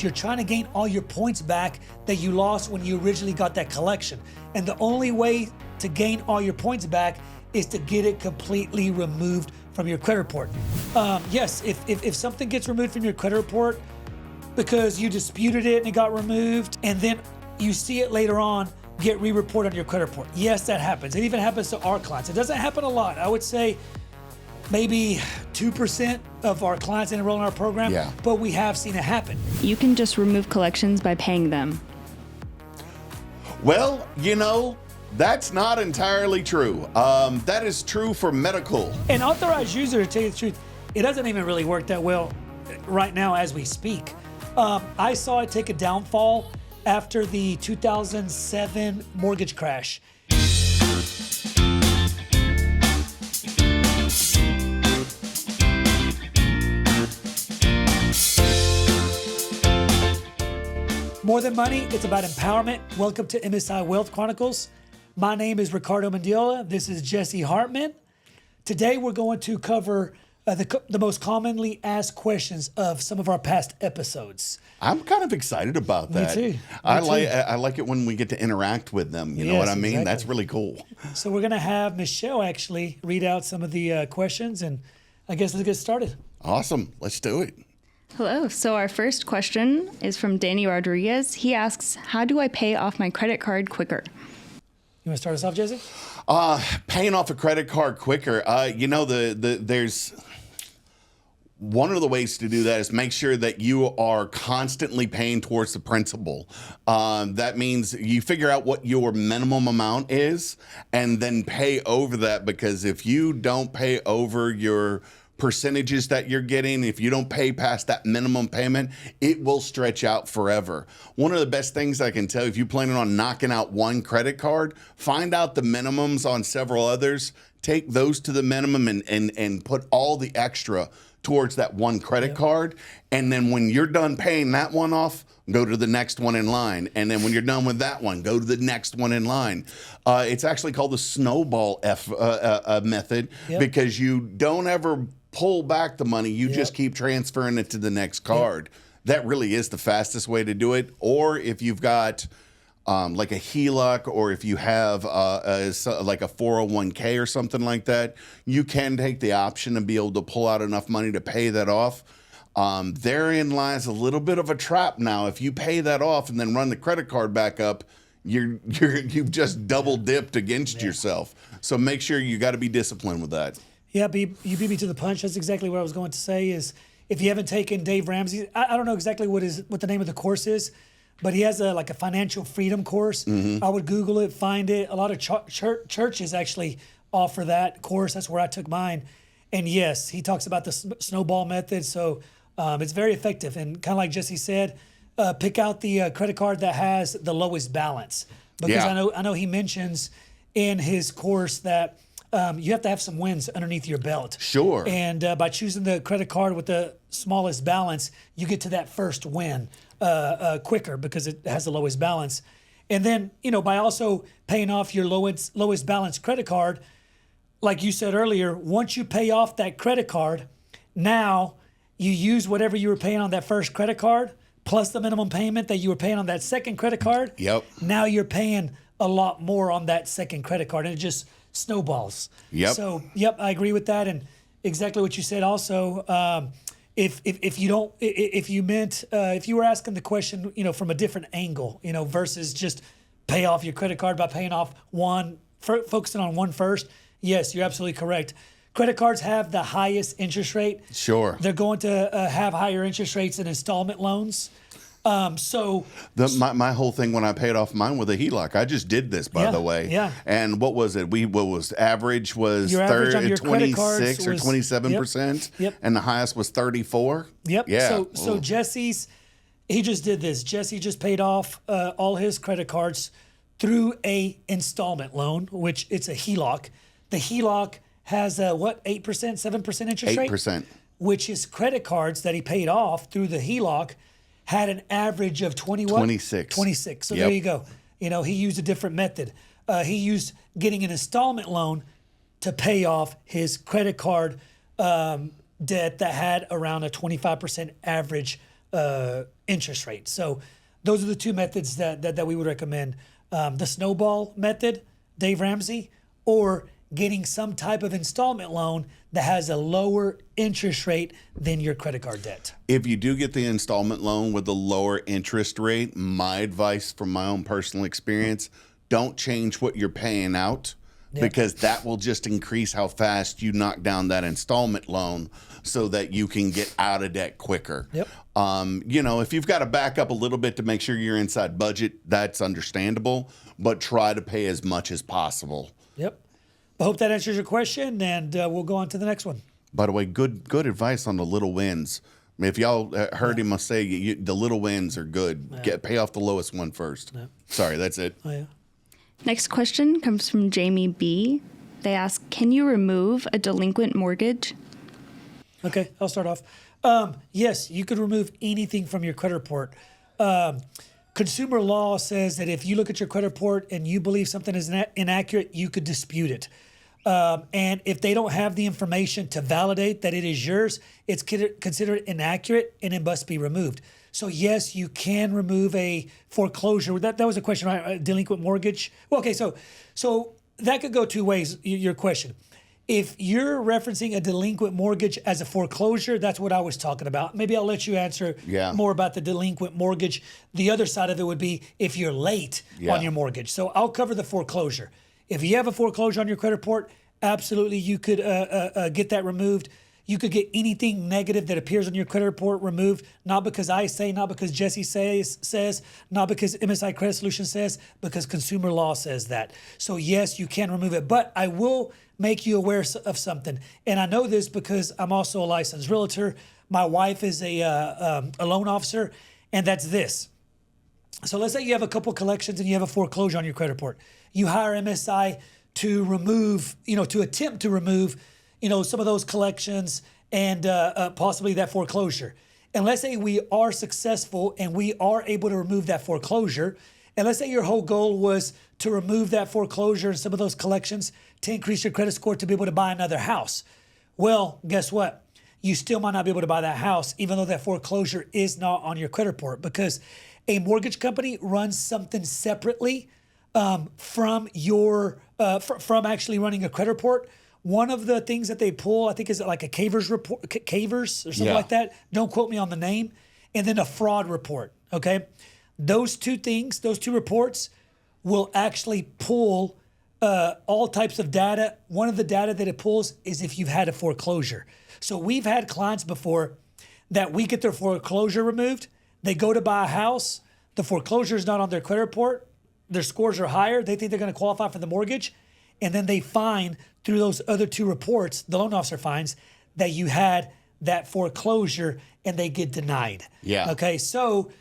is you're trying to gain all your points back that you lost when you originally got that collection. And the only way to gain all your points back is to get it completely removed from your credit report. Yes, if something gets removed from your credit report because you disputed it and it got removed, and then you see it later on get re-reported on your credit report. Yes, that happens. It even happens to our clients. It doesn't happen a lot. I would say maybe 2% of our clients enroll in our program, but we have seen it happen. You can just remove collections by paying them. Well, you know, that's not entirely true. That is true for medical. An authorized user, to tell you the truth, it doesn't even really work that well right now as we speak. I saw it take a downfall after the 2007 mortgage crash. More than money, it's about empowerment. Welcome to MSI Wealth Chronicles. My name is Ricardo Mendiola. This is Jesse Hartman. Today we're going to cover the most commonly asked questions of some of our past episodes. I'm kind of excited about that. Me too. I like it when we get to interact with them. You know what I mean? Exactly. That's really cool. So we're going to have Michelle actually read out some of the questions, and I guess let's get started. Awesome. Let's do it. Hello. So our first question is from Danny Rodriguez. He asks, how do I pay off my credit card quicker? You want to start us off, Jesse? Paying off a credit card quicker. You know, there's one of the ways to do that is make sure that you are constantly paying towards the principal. That means you figure out what your minimum amount is and then pay over that, because if you don't pay over your percentages that you're getting, if you don't pay past that minimum payment, it will stretch out forever. One of the best things I can tell you, if you're planning on knocking out one credit card, find out the minimums on several others, take those to the minimum and put all the extra towards that one credit card. And then when you're done paying that one off, go to the next one in line. And then when you're done with that one, go to the next one in line. It's actually called the Snowball method, because you don't ever pull back the money. You just keep transferring it to the next card. That really is the fastest way to do it. Or if you've got like a HELOC, or if you have like a 401k or something like that, you can take the option and be able to pull out enough money to pay that off. Therein lies a little bit of a trap. Now, if you pay that off and then run the credit card back up, you've just double dipped against yourself. So make sure you got to be disciplined with that. Yeah, you beat me to the punch. That's exactly what I was going to say. Is if you haven't taken Dave Ramsey, I don't know exactly what the name of the course is, but he has like a financial freedom course. I would Google it, find it. A lot of churches actually offer that course. That's where I took mine. And yes, he talks about the snowball method. So it's very effective. And kind of like Jesse said, pick out the credit card that has the lowest balance. Because I know he mentions in his course that you have to have some wins underneath your belt. Sure. And by choosing the credit card with the smallest balance, you get to that first win quicker because it has the lowest balance. And then, by also paying off your lowest balance credit card, like you said earlier, once you pay off that credit card, now you use whatever you were paying on that first credit card plus the minimum payment that you were paying on that second credit card. Yep. Now you're paying a lot more on that second credit card, and it just snowballs. Yep. So, I agree with that, and exactly what you said. Also, if you were asking the question, from a different angle, versus just pay off your credit card by paying off one, focusing on one first. Yes, you're absolutely correct. Credit cards have the highest interest rate. Sure. They're going to have higher interest rates than installment loans. My whole thing when I paid off mine with a HELOC, I just did this, by the way. Yeah. And what was it? What was average was Your average on your credit cards 26 or 27%. Yep. And the highest was 34. Yep. Yeah. So Jesse's, he just did this. Jesse just paid off all his credit cards through a installment loan, which it's a HELOC. The HELOC has 8%, 7% interest rate? 8%. Which his credit cards that he paid off through the HELOC had an average of 26. So there you go. He used a different method. He used getting an installment loan to pay off his credit card debt that had around a 25% average interest rate. So those are the two methods that we would recommend. The Snowball method, Dave Ramsey, or getting some type of installment loan that has a lower interest rate than your credit card debt. If you do get the installment loan with a lower interest rate, my advice from my own personal experience, don't change what you're paying out, because that will just increase how fast you knock down that installment loan so that you can get out of debt quicker. Yep. If you've got to back up a little bit to make sure you're inside budget, that's understandable, but try to pay as much as possible. Yep. I hope that answers your question, and we'll go on to the next one. By the way, good advice on the little wins. I mean, if y'all heard him say the little wins are good, pay off the lowest one first. Yeah. Sorry, that's it. Oh, yeah. Next question comes from Jamie B. They ask, can you remove a delinquent mortgage? Okay, I'll start off. Yes, you could remove anything from your credit report. Consumer law says that if you look at your credit report and you believe something is inaccurate, you could dispute it. And if they don't have the information to validate that it is yours, it's considered inaccurate and it must be removed. So yes, you can remove a foreclosure. That was a question, right? A delinquent mortgage. Well, okay, so that could go two ways. Your question. If you're referencing a delinquent mortgage as a foreclosure, that's what I was talking about. Maybe I'll let you answer more about the delinquent mortgage. The other side of it would be if you're late on your mortgage. So I'll cover the foreclosure. If you have a foreclosure on your credit report, absolutely you could get that removed. You could get anything negative that appears on your credit report removed, not because I say, not because Jesse says, not because MSI Credit Solutions says, because consumer law says that. So yes, you can remove it, but I will make you aware of something. And I know this because I'm also a licensed realtor. My wife is a loan officer, and that's this. So let's say you have a couple collections and you have a foreclosure on your credit report. You hire MSI to remove, to attempt to remove, some of those collections and possibly that foreclosure. And let's say we are successful and we are able to remove that foreclosure. And let's say your whole goal was to remove that foreclosure and some of those collections to increase your credit score to be able to buy another house. Well, guess what? You still might not be able to buy that house, even though that foreclosure is not on your credit report, because a mortgage company runs something separately from from actually running a credit report. One of the things that they pull, I think, is like a Cavers report, Cavers or something like that. Don't quote me on the name. And then a fraud report. Okay, those two things, those two reports, will actually pull all types of data. One of the data that it pulls is if you've had a foreclosure. So we've had clients before that we get their foreclosure removed. They go to buy a house. The foreclosure is not on their credit report. Their scores are higher. They think they're going to qualify for the mortgage. And then they find through those other two reports, the loan officer finds that you had that foreclosure and they get denied. Yeah. Okay. So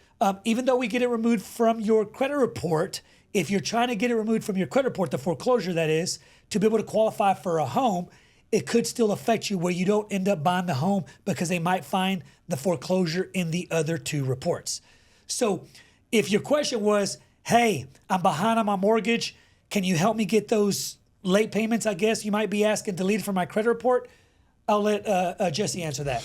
even though we get it removed from your credit report, if you're trying to get it removed from your credit report, the foreclosure that is, to be able to qualify for a home, it could still affect you where you don't end up buying the home because they might find the foreclosure in the other two reports. So if your question was, hey, I'm behind on my mortgage, can you help me get those late payments, I guess you might be asking, deleted from my credit report? I'll let Jesse answer that.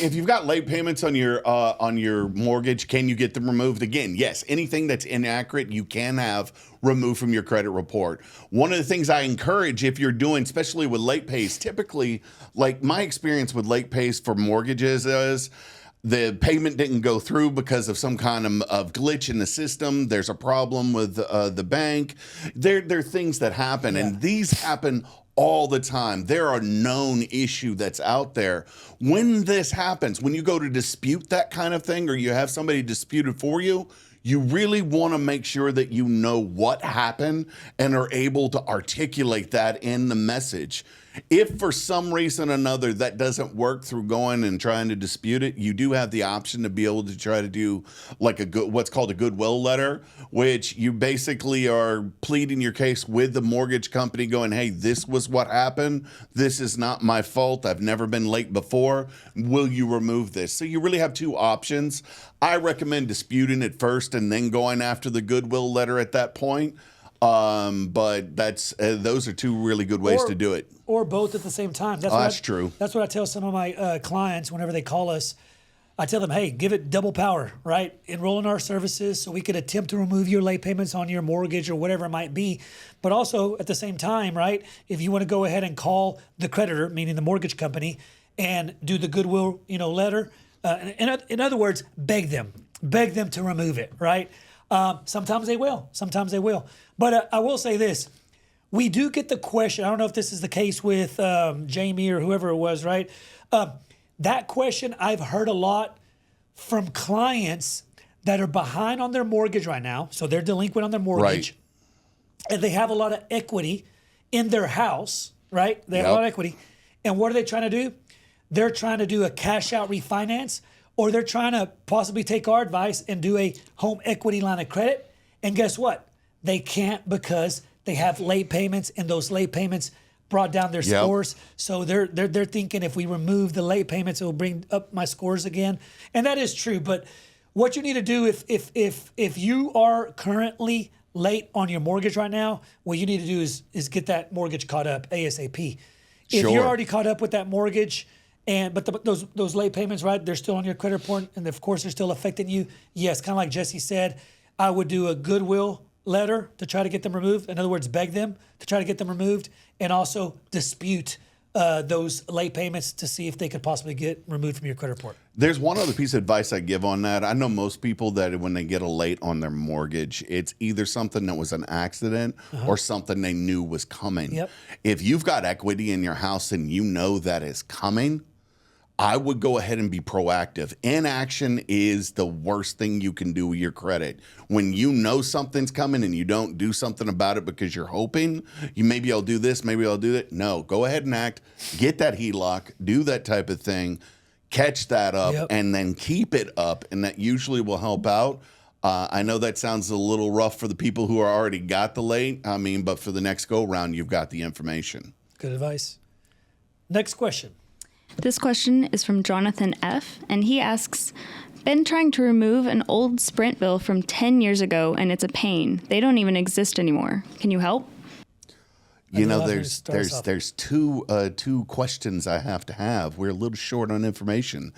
If you've got late payments on your mortgage, can you get them removed? Again, yes. Anything that's inaccurate, you can have removed from your credit report. One of the things I encourage, if you're doing, especially with late pays, typically, like my experience with late pays for mortgages is the payment didn't go through because of some kind of glitch in the system. There's a problem with the bank. There are things that happen, and these happen all the time. They're a known issue that's out there. When this happens, when you go to dispute that kind of thing, or you have somebody dispute it for you, you really want to make sure that you know what happened and are able to articulate that in the message. If for some reason or another that doesn't work through going and trying to dispute it, you do have the option to be able to try to do like what's called a Goodwill letter, which you basically are pleading your case with the mortgage company going, hey, this was what happened. This is not my fault. I've never been late before. Will you remove this? So you really have two options. I recommend disputing it first and then going after the Goodwill letter at that point. But those are two really good ways to do it. Or both at the same time. That's true. That's what I tell some of my clients whenever they call us. I tell them, hey, give it double power, right? Enroll in our services so we could attempt to remove your late payments on your mortgage or whatever it might be. But also at the same time, right, if you want to go ahead and call the creditor, meaning the mortgage company, and do the Goodwill, letter, in other words, beg them to remove it, right? Sometimes they will. But I will say this. We do get the question. I don't know if this is the case with Jamie or whoever it was, right? That question I've heard a lot from clients that are behind on their mortgage right now. So they're delinquent on their mortgage. Right. And they have a lot of equity in their house, right? They have a lot of equity. And what are they trying to do? They're trying to do a cash out refinance, or they're trying to possibly take our advice and do a home equity line of credit. And guess what? They can't because they have late payments, and those late payments brought down their scores. So they're thinking if we remove the late payments, it will bring up my scores again. And that is true. But what you need to do if you are currently late on your mortgage right now, what you need to do is get that mortgage caught up ASAP. If you're already caught up with that mortgage, but those late payments, right, they're still on your credit report, and of course they're still affecting you. Yes, kind of like Jesse said, I would do a Goodwill letter to try to get them removed. In other words, beg them to try to get them removed, and also dispute those late payments to see if they could possibly get removed from your credit report. There's one other piece of advice I give on that. I know most people that when they get a late on their mortgage, it's either something that was an accident or something they knew was coming. Yep. If you've got equity in your house and you know that is coming, I would go ahead and be proactive. Inaction is the worst thing you can do with your credit. When you know something's coming and you don't do something about it because you're hoping, maybe I'll do this, maybe I'll do that. No, go ahead and act. Get that HELOC, do that type of thing, catch that up, and then keep it up, and that usually will help out. I know that sounds a little rough for the people who are already got the late. But for the next go-round, you've got the information. Good advice. Next question. This question is from Jonathan F., and he asks, been trying to remove an old Sprint bill from 10 years ago, and it's a pain. They don't even exist anymore. Can you help? There's two questions I have to have. We're a little short on information.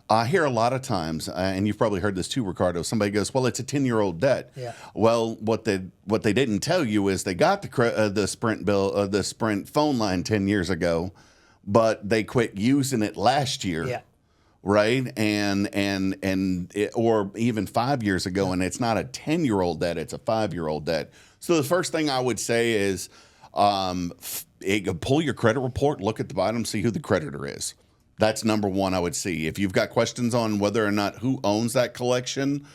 I hear a lot of times, and you've probably heard this too, Ricardo. Somebody goes, "Well, it's a 10-year-old debt." Yeah. Well, what they didn't tell you is they got the Sprint bill, the Sprint phone line 10 years ago, but they quit using it last year. Yeah. Right. Or even 5 years ago, and it's not a 10-year-old debt, it's a 5-year-old debt. So the first thing I would say is pull your credit report, look at the bottom, see who the creditor is. That's number one I would see. If you've got questions on whether or not who owns that collection,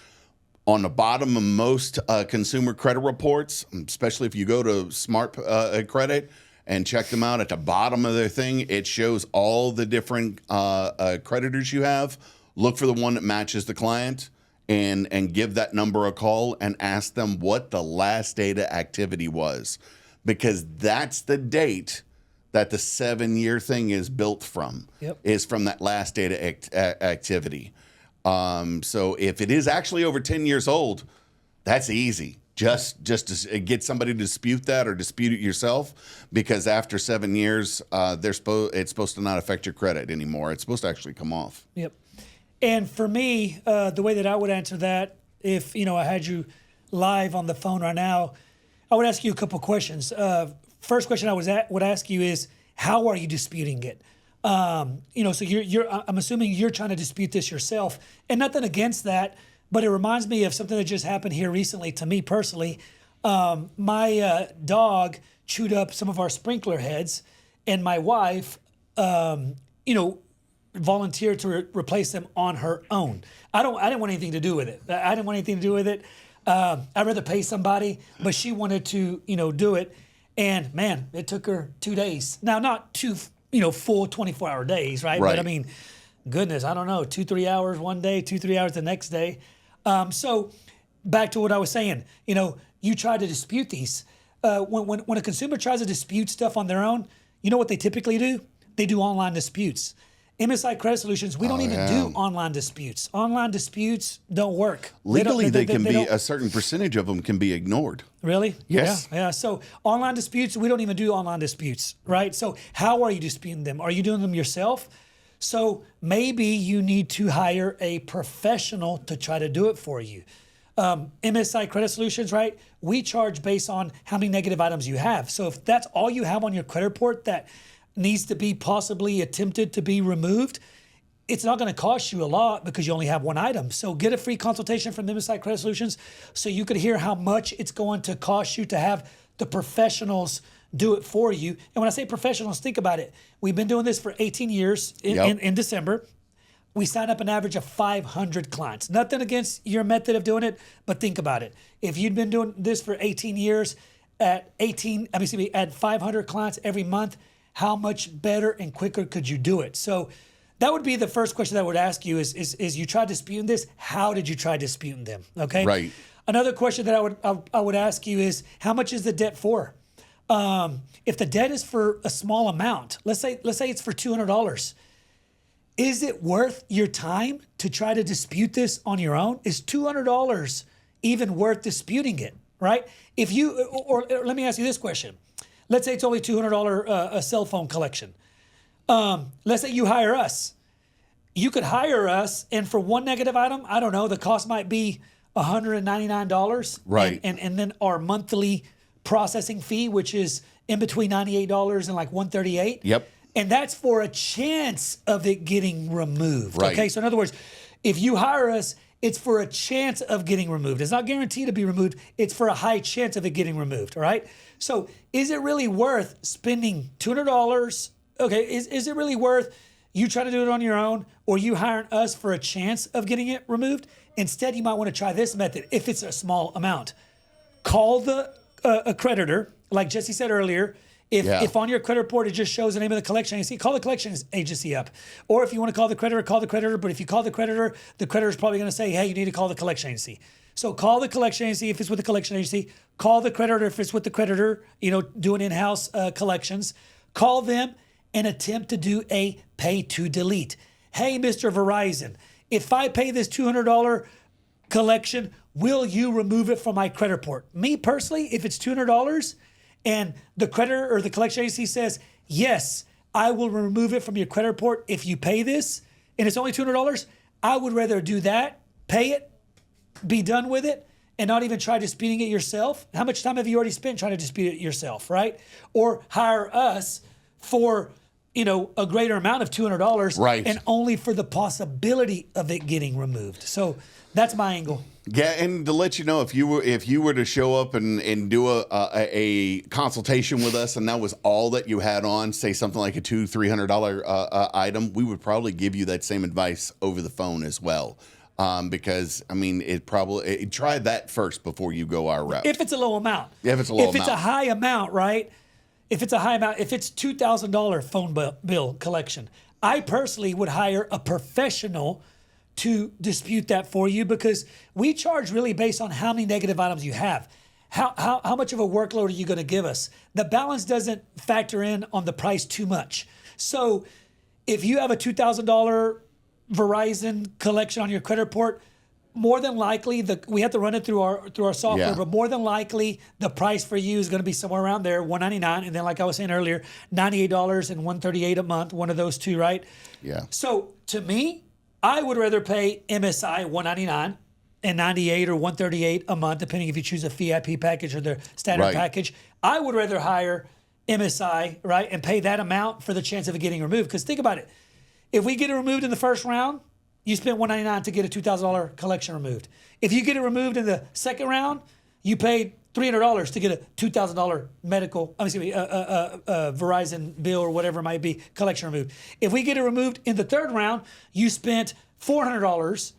on the bottom of most consumer credit reports, especially if you go to Smart Credit and check them out, at the bottom of their thing, it shows all the different creditors you have. Look for the one that matches the client and give that number a call and ask them what the last date of activity was, because that's the date that the 7-year thing is built from, is from that last date of activity. So if it is actually over 10 years old, that's easy. Just to get somebody to dispute that or dispute it yourself, because after 7 years, it's supposed to not affect your credit anymore. It's supposed to actually come off. Yep. And for me, the way that I would answer that, if I had you live on the phone right now, I would ask you a couple questions. First question I would ask you is, how are you disputing it? So I'm assuming you're trying to dispute this yourself, and nothing against that. But it reminds me of something that just happened here recently to me personally. My dog chewed up some of our sprinkler heads, and my wife, volunteered to replace them on her own. I didn't want anything to do with it. I'd rather pay somebody, but she wanted to, do it. And man, it took her 2 days. Now, not two, full 24-hour days, right? But I mean, goodness, I don't know, 2-3 hours one day, 2-3 hours the next day. So back to what I was saying, you try to dispute these. When a consumer tries to dispute stuff on their own, you know what they typically do? They do online disputes. MSI Credit Solutions, we don't even do online disputes. Online disputes don't work. Legally, a certain percentage of them can be ignored. Really? Yes. Yeah. So online disputes, we don't even do online disputes, right? So how are you disputing them? Are you doing them yourself? So maybe you need to hire a professional to try to do it for you. MSI Credit Solutions, right? We charge based on how many negative items you have. So if that's all you have on your credit report that needs to be possibly attempted to be removed, it's not going to cost you a lot because you only have one item. So get a free consultation from MSI Credit Solutions so you could hear how much it's going to cost you to have the professionals do it for you. And when I say professionals, think about it. We've been doing this for 18 years in December. We sign up an average of 500 clients. Nothing against your method of doing it, but think about it. If you'd been doing this for 18 years at 500 clients every month, how much better and quicker could you do it? So that would be the first question that I would ask you is you tried disputing this? How did you try disputing them? Okay. Right. Another question that I would ask you is how much is the debt for? If the debt is for a small amount, let's say it's for $200, is it worth your time to try to dispute this on your own? Is $200 even worth disputing it? Right? If you or let me ask you this question. Let's say it's only $200 a cell phone collection. Let's say you hire us. You could hire us, and for one negative item, I don't know, the cost might be $199. Right. And then our monthly processing fee, which is in between $98 and like $138. Yep. And that's for a chance of it getting removed. Right. Okay. So in other words, if you hire us, it's for a chance of getting removed. It's not guaranteed to be removed. It's for a high chance of it getting removed. All right. So is it really worth spending $200? Okay. Is it really worth you trying to do it on your own or you hiring us for a chance of getting it removed? Instead, you might want to try this method if it's a small amount. Call the a creditor, like Jesse said earlier. If on your credit report it just shows the name of the collection agency, call the collection agency up. Or if you want to call the creditor, call the creditor. But if you call the creditor is probably going to say, hey, you need to call the collection agency. So call the collection agency if it's with the collection agency. Call the creditor if it's with the creditor, doing in-house collections. Call them and attempt to do a pay to delete. Hey, Mr. Verizon, if I pay this $200 collection, will you remove it from my credit report? Me personally, if it's $200 and the creditor or the collection agency says, yes, I will remove it from your credit report if you pay this, and it's only $200, I would rather do that, pay it, be done with it, and not even try disputing it yourself. How much time have you already spent trying to dispute it yourself, right? Or hire us for a greater amount of $200, right, and only for the possibility of it getting removed. So that's my angle. Yeah, and to let you know, if you were to show up and do a consultation with us, and that was all that you had on, say something like a $200-$300 item, we would probably give you that same advice over the phone as well. Because try that first before you go our route. If it's a low amount. If it's a low amount. If it's a high amount, right? If it's $2,000 phone bill collection, I personally would hire a professional to dispute that for you because we charge really based on how many negative items you have. How much of a workload are you going to give us? The balance doesn't factor in on the price too much. So if you have a $2,000 Verizon collection on your credit report, more than likely we have to run it through our software, but more than likely the price for you is going to be somewhere around there, $199, and then like I was saying earlier, $98 and $138 a month, one of those two, right? Yeah. So to me, I would rather pay MSI $199 and $98 or $138 a month, depending if you choose a VIP package or the standard package. I would rather hire MSI, right, and pay that amount for the chance of it getting removed. Because think about it. If we get it removed in the first round, you spent $199 to get a $2,000 collection removed. If you get it removed in the second round, you paid $300 to get a $2,000 Verizon bill or whatever it might be collection removed. If we get it removed in the third round, you spent $400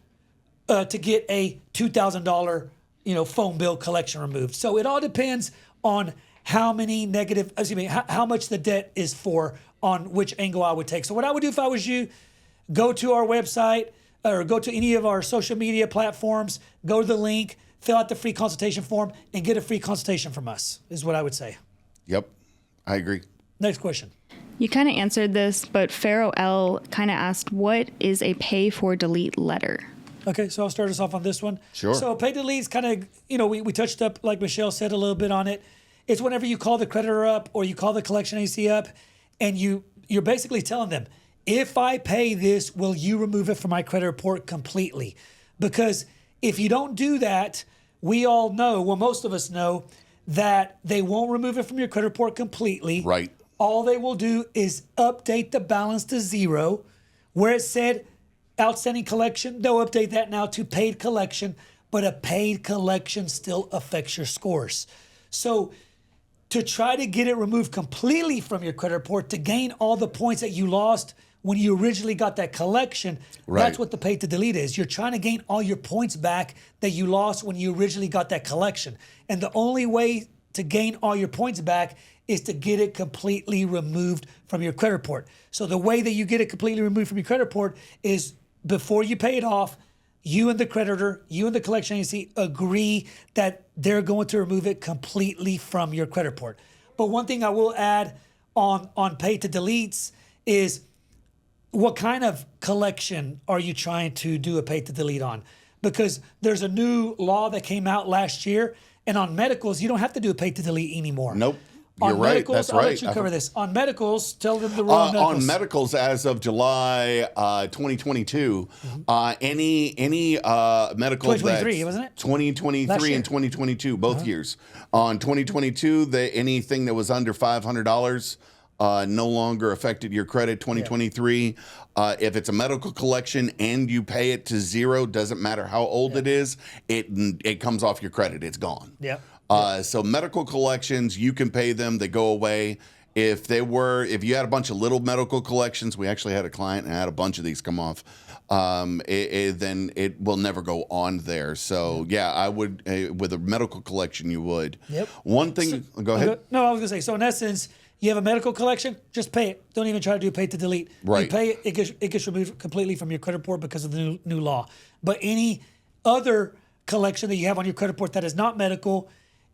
to get a $2,000 phone bill collection removed. So it all depends on how much the debt is for, on which angle I would take. So what I would do if I was you, go to our website or go to any of our social media platforms, go to the link, fill out the free consultation form, and get a free consultation from us, is what I would say. Yep, I agree. Next question. You kind of answered this, but Pharaoh L kind of asked, what is a pay for delete letter? Okay, so I'll start us off on this one. Sure. So pay delete is kind of, we touched up, like Michelle said, a little bit on it. It's whenever you call the creditor up or you call the collection agency up and you're basically telling them, if I pay this, will you remove it from my credit report completely? Because if you don't do that, we all know, well, most of us know that they won't remove it from your credit report completely. Right. All they will do is update the balance to zero. Where it said outstanding collection, they'll update that now to paid collection, but a paid collection still affects your scores. So to try to get it removed completely from your credit report to gain all the points that you lost when you originally got that collection, that's what the pay to delete is. You're trying to gain all your points back that you lost when you originally got that collection. And the only way to gain all your points back is to get it completely removed from your credit report. So the way that you get it completely removed from your credit report is before you pay it off, you and the creditor, you and the collection agency agree that they're going to remove it completely from your credit report. But one thing I will add on pay to deletes is, what kind of collection are you trying to do a pay to delete on? Because there's a new law that came out last year, and on medicals, you don't have to do a pay to delete anymore. Nope. You're on right. Medicals, That's I'll right. let you cover this. On medicals, tell them the rule on medicals. On medicals, as of July 2022, any medical 2023, wasn't it? 2023 and 2022, both years. On 2022, anything that was under $500 no longer affected your credit. 2023, if it's a medical collection and you pay it to zero, doesn't matter how old it is, it comes off your credit. It's gone. Yep. So medical collections, you can pay them; they go away. If you had a bunch of little medical collections, we actually had a client and had a bunch of these come off. Then it will never go on there. So yeah, I would with a medical collection, you would. Yep. One thing. Go ahead. No, I was gonna say. So in essence, you have a medical collection, just pay it. Don't even try to do pay to delete. Right. You pay it, it gets removed completely from your credit report because of the new law. But any other collection that you have on your credit report that is not medical,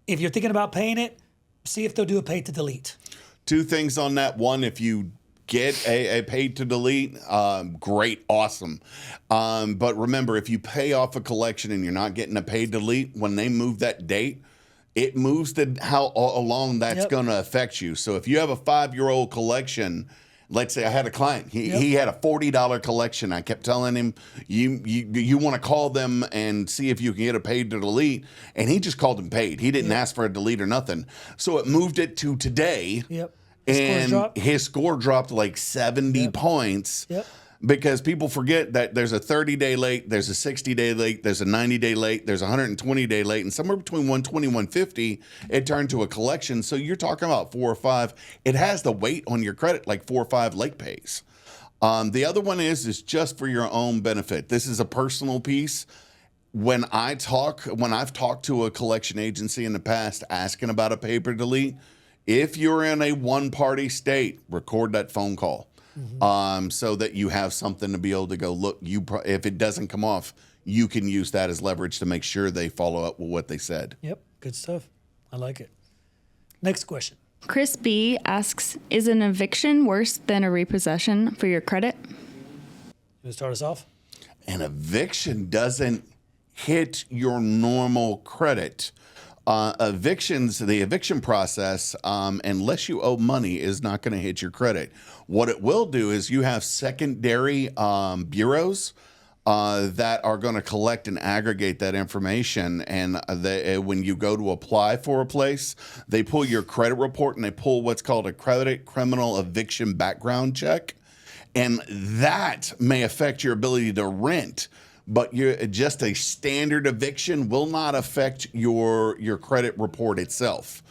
if you're thinking about paying it, see if they'll do a pay to delete. Two things on that. One, if you get a paid to delete, great, awesome. But remember, if you pay off a collection and you're not getting a paid delete, when they move that date, it moves to how long that's going to affect you. So if you have a 5-year-old collection, let's say I had a client, he had a $40 collection. I kept telling him, you want to call them and see if you can get a paid to delete. And he just called him paid. He didn't ask for a delete or nothing. So it moved it to today. Yep. And his score dropped like 70 points. Yep. Because people forget that there's a 30-day late, there's a 60-day late, there's a 90-day late, there's a 120-day late, and somewhere between 120 and 150, it turned to a collection. So you're talking about 4 or 5. It has the weight on your credit like 4 or 5 late pays. The other one is just for your own benefit. This is a personal piece. When I've talked to a collection agency in the past asking about a paper delete, if you're in a one-party state, record that phone call. So that you have something to be able to go, look, if it doesn't come off, you can use that as leverage to make sure they follow up with what they said. Yep, good stuff. I like it. Next question. Chris B asks, is an eviction worse than a repossession for your credit? You want to start us off? An eviction doesn't hit your normal credit. Evictions, the eviction process, unless you owe money, is not going to hit your credit. What it will do is you have secondary bureaus that are going to collect and aggregate that information. And when you go to apply for a place, they pull your credit report and they pull what's called a credit criminal eviction background check. And that may affect your ability to rent. But just a standard eviction will not affect your credit report itself.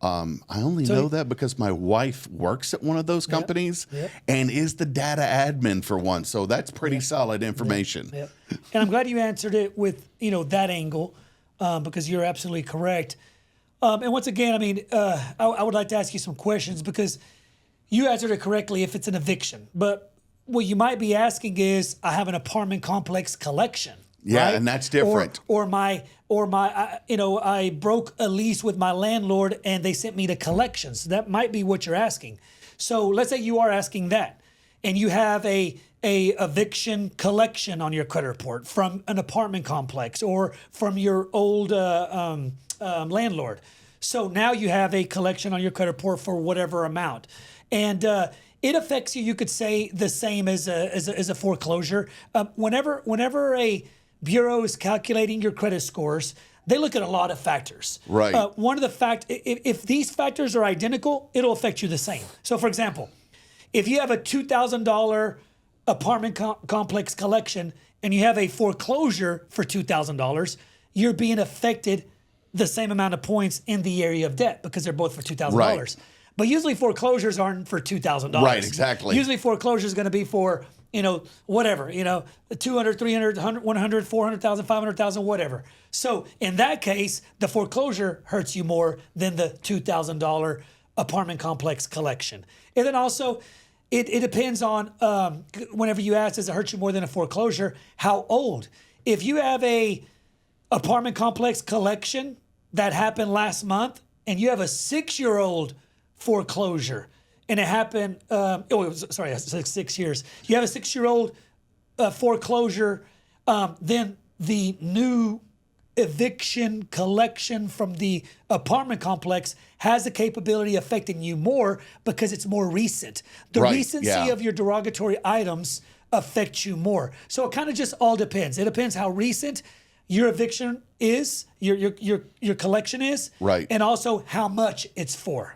I only know that because my wife works at one of those companies and is the data admin for one. So that's pretty solid information. Yep. And I'm glad you answered it with that angle because you're absolutely correct. And once again, I mean, I would like to ask you some questions because you answered it correctly if it's an eviction, but what you might be asking is, I have an apartment complex collection. Yeah, right? and that's different. Or I broke a lease with my landlord and they sent me to collections. So that might be what you're asking. So let's say you are asking that, and you have a eviction collection on your credit report from an apartment complex or from your old landlord. So now you have a collection on your credit report for whatever amount. And it affects you. You could say the same as a foreclosure. Whenever a bureau is calculating your credit scores, they look at a lot of factors. Right. One of the if these factors are identical, it'll affect you the same. So, for example, if you have a $2,000 apartment complex collection and you have a foreclosure for $2,000, you're being affected the same amount of points in the area of debt because they're both for $2,000. Right. But usually foreclosures aren't for $2,000. Right, exactly. Usually foreclosure is going to be for, whatever, 200, 300, 100, 400,000, 500,000, whatever. So in that case, the foreclosure hurts you more than the $2,000 apartment complex collection. And then also, it depends on, whenever you ask, does it hurt you more than a foreclosure, how old? If you have a apartment complex collection that happened last month and you have a 6-year-old foreclosure and it happened, sorry, 6 years. You have a 6-year-old foreclosure, then the new eviction collection from the apartment complex has the capability of affecting you more because it's more recent. The recency of your derogatory items affects you more. So it kind of just all depends. It depends how recent your eviction is, your collection is, right, and also how much it's for.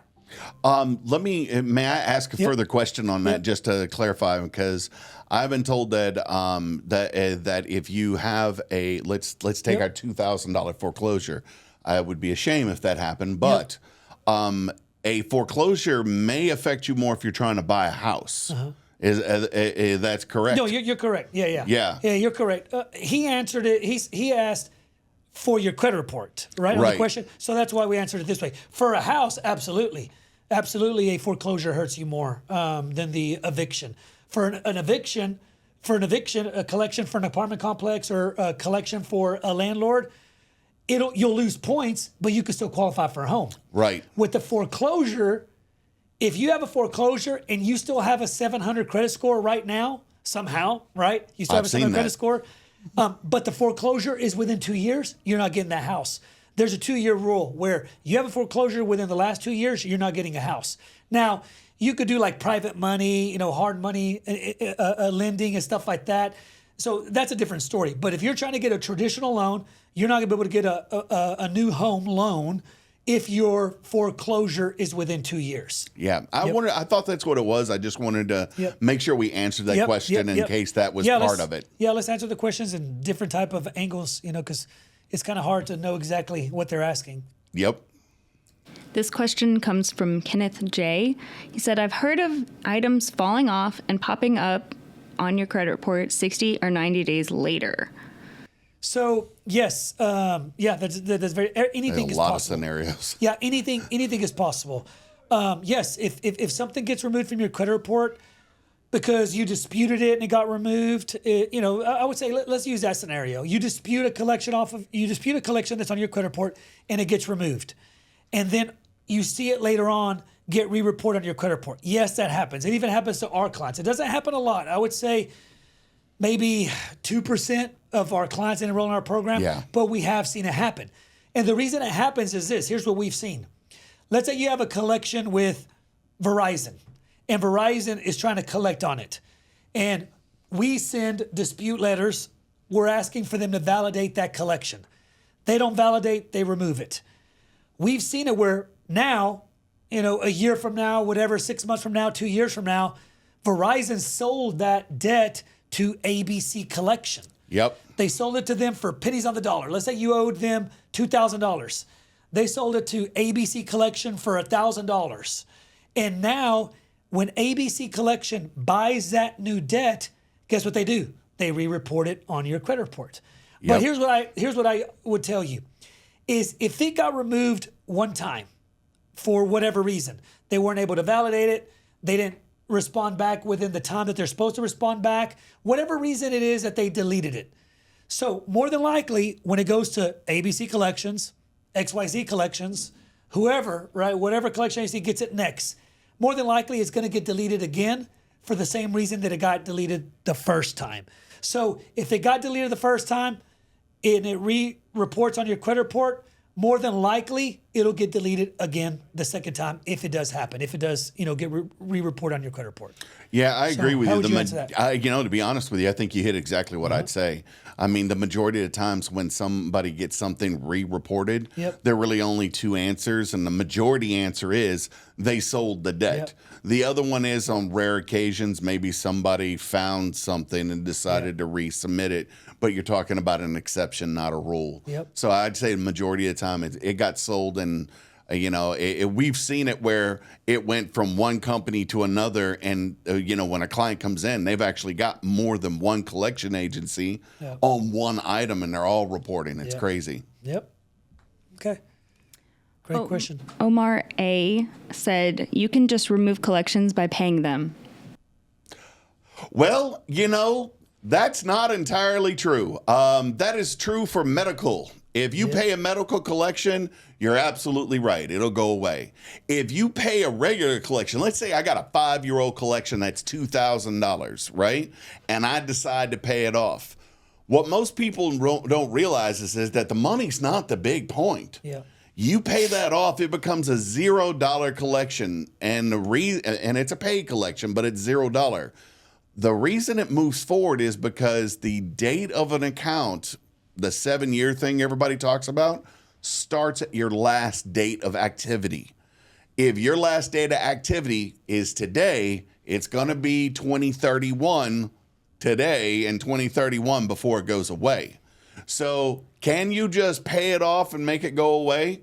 May I ask a further question on that, just to clarify, because I've been told that that if you have a let's take our $2,000 foreclosure, I would be ashamed if that happened, but a foreclosure may affect you more if you're trying to buy a house. Is that's correct? No, you're correct. Yeah, you're correct. He answered it. He asked for your credit report, right? On the question. So that's why we answered it this way. For a house, absolutely, a foreclosure hurts you more than the eviction. For an eviction, a collection for an apartment complex or a collection for a landlord, you'll lose points, but you can still qualify for a home. Right. With the foreclosure, if you have a foreclosure and you still have a 700 credit score right now, somehow, right? You still have a 700 credit score, but the foreclosure is within 2 years, you're not getting that house. There's a 2-year rule where you have a foreclosure within the last 2 years, you're not getting a house. Now, you could do like private money, hard money lending and stuff like that. So that's a different story. But if you're trying to get a traditional loan, you're not going to be able to get a new home loan if your foreclosure is within 2 years. Yeah, I thought that's what it was. I just wanted to make sure we answered that question in case that was part of it. Yeah, let's answer the questions in different type of angles, because it's kind of hard to know exactly what they're asking. Yep. This question comes from Kenneth J. He said, I've heard of items falling off and popping up on your credit report 60 or 90 days later. So yes, that's very, anything is possible. A lot of scenarios. Yeah, anything is possible. Yes, if something gets removed from your credit report because you disputed it and it got removed, I would say let's use that scenario. You dispute a collection that's on your credit report and it gets removed, and then you see it later on get re-reported on your credit report. Yes, that happens. It even happens to our clients. It doesn't happen a lot. I would say maybe 2% of our clients enroll in our program, but we have seen it happen. And the reason it happens is this. Here's what we've seen. Let's say you have a collection with Verizon, and Verizon is trying to collect on it. And we send dispute letters. We're asking for them to validate that collection. They don't validate, they remove it. We've seen it where now, a year from now, whatever, 6 months from now, 2 years from now, Verizon sold that debt to ABC Collection. Yep. They sold it to them for pennies on the dollar. Let's say you owed them $2,000. They sold it to ABC Collection for $1,000. And now, when ABC Collection buys that new debt, guess what they do? They re-report it on your credit report. But here's what I would tell you, is if it got removed one time for whatever reason, they weren't able to validate it, they didn't respond back within the time that they're supposed to respond back, whatever reason it is that they deleted it. So more than likely, when it goes to ABC Collections, XYZ Collections, whoever, right, whatever collection agency gets it next, more than likely it's going to get deleted again for the same reason that it got deleted the first time. So if it got deleted the first time and it re-reports on your credit report, more than likely it'll get deleted again the second time if it does happen. If it does, get re-report on your credit report. Yeah, I agree with how you. would you answer that? To be honest with you, I think you hit exactly what I'd say. I mean, the majority of the times when somebody gets something re-reported, there are really only two answers, and the majority answer is they sold the debt. The other one is on rare occasions, maybe somebody found something and decided to resubmit it, but you're talking about an exception, not a rule. So I'd say the majority of the time it got sold, and we've seen it where it went from one company to another, and when a client comes in, they've actually got more than one collection agency on one item, and they're all reporting. It's crazy. Okay. Great question. Omar A. said, you can just remove collections by paying them. Well, that's not entirely true. That is true for medical. If you pay a medical collection, you're absolutely right. It'll go away. If you pay a regular collection, let's say I got a 5-year-old collection that's $2,000, right? And I decide to pay it off. What most people don't realize is that the money's not the big point. You pay that off, it becomes a $0 collection, and it's a paid collection, but it's $0. The reason it moves forward is because the date of an account, the 7-year thing everybody talks about, starts at your last date of activity. If your last date of activity is today, it's going to be 2031 today and 2031 before it goes away. So can you just pay it off and make it go away?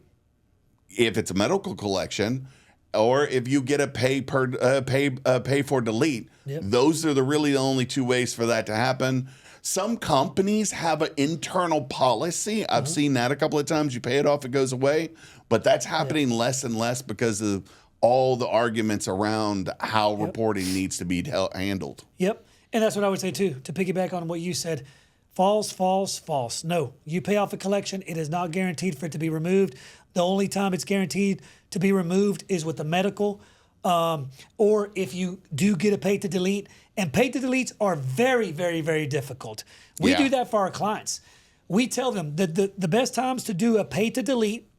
If it's a medical collection, or if you get a pay for delete, those are really the only two ways for that to happen. Some companies have an internal policy. I've seen that a couple of times. You pay it off, it goes away. But that's happening less and less because of all the arguments around how reporting needs to be handled. And that's what I would say too, to piggyback on what you said. False, false, false. No, you pay off a collection. It is not guaranteed for it to be removed. The only time it's guaranteed to be removed is with the medical, or if you do get a pay to delete. And pay to deletes are very, very, very difficult. We do that for our clients. We tell them that the best times to do a pay to delete,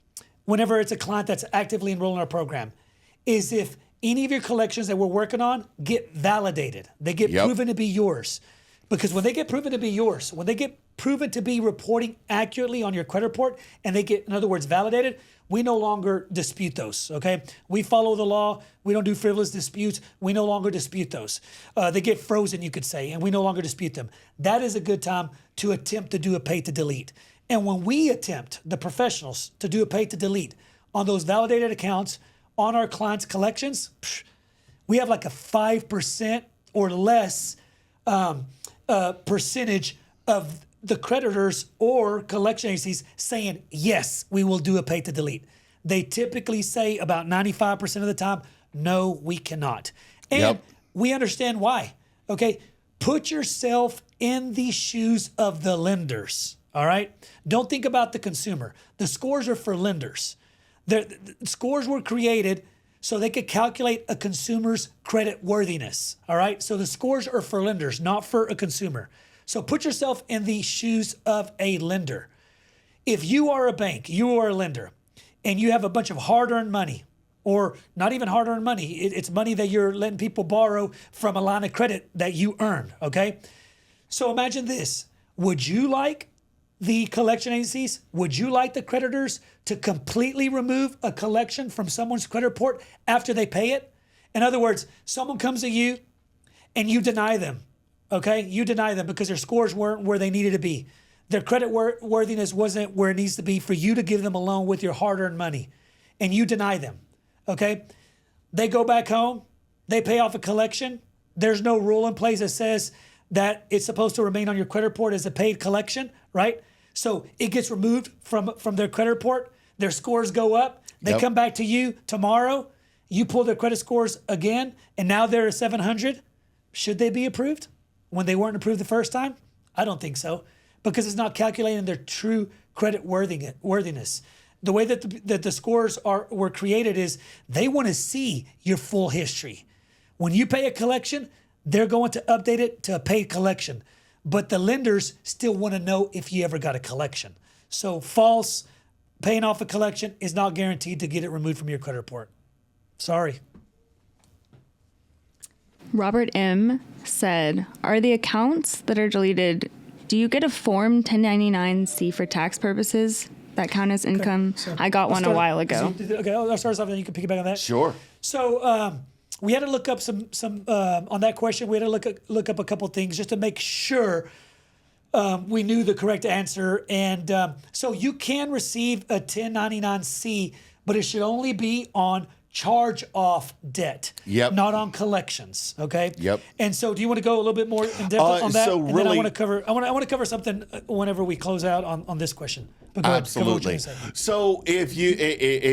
whenever it's a client that's actively enrolled in our program, is if any of your collections that we're working on get validated. They get proven to be yours. Because when they get proven to be yours, when they get proven to be reporting accurately on your credit report, and they get, in other words, validated, we no longer dispute those, okay? We follow the law. We don't do frivolous disputes. We no longer dispute those. They get frozen, you could say, and we no longer dispute them. That is a good time to attempt to do a pay to delete. And when we attempt, the professionals, to do a pay to delete on those validated accounts on our clients' collections, we have like a 5% or less percentage of the creditors or collection agencies saying, yes, we will do a pay to delete. They typically say about 95% of the time, no, we cannot. And we understand why. Okay, put yourself in the shoes of the lenders. All right, don't think about the consumer. The scores are for lenders. The scores were created so they could calculate a consumer's credit worthiness. All right, so the scores are for lenders, not for a consumer. So put yourself in the shoes of a lender. If you are a bank, you are a lender, and you have a bunch of hard-earned money, or not even hard-earned money, it's money that you're letting people borrow from a line of credit that you earned, okay? So imagine this. Would you like the collection agencies, would you like the creditors to completely remove a collection from someone's credit report after they pay it? In other words, someone comes to you and you deny them, okay? You deny them because their scores weren't where they needed to be. Their credit worthiness wasn't where it needs to be for you to give them a loan with your hard-earned money, and you deny them, okay? They go back home, they pay off a collection. There's no rule in place that says that it's supposed to remain on your credit report as a paid collection, right? So it gets removed from their credit report. Their scores go up. They come back to you tomorrow. You pull their credit scores again, and now they're a 700. Should they be approved when they weren't approved the first time? I don't think so, because it's not calculating their true credit worthiness. The way that the scores were created is they want to see your full history. When you pay a collection, they're going to update it to a paid collection. But the lenders still want to know if you ever got a collection. So false, paying off a collection is not guaranteed to get it removed from your credit report. Sorry. Robert M. said, are the accounts that are deleted, do you get a Form 1099-C for tax purposes that count as income? So I got one a while ago. Okay, I'll start us off and then you can piggyback on that. Sure. So we had to look up some on that question. We had to look up a couple things just to make sure we knew the correct answer. And so you can receive a 1099-C, but it should only be on charge-off debt, not on collections. Okay. Yep. And so, do you want to go a little bit more in depth on that? So and then really, I want to cover something whenever we close out on this question. But absolutely. So if you,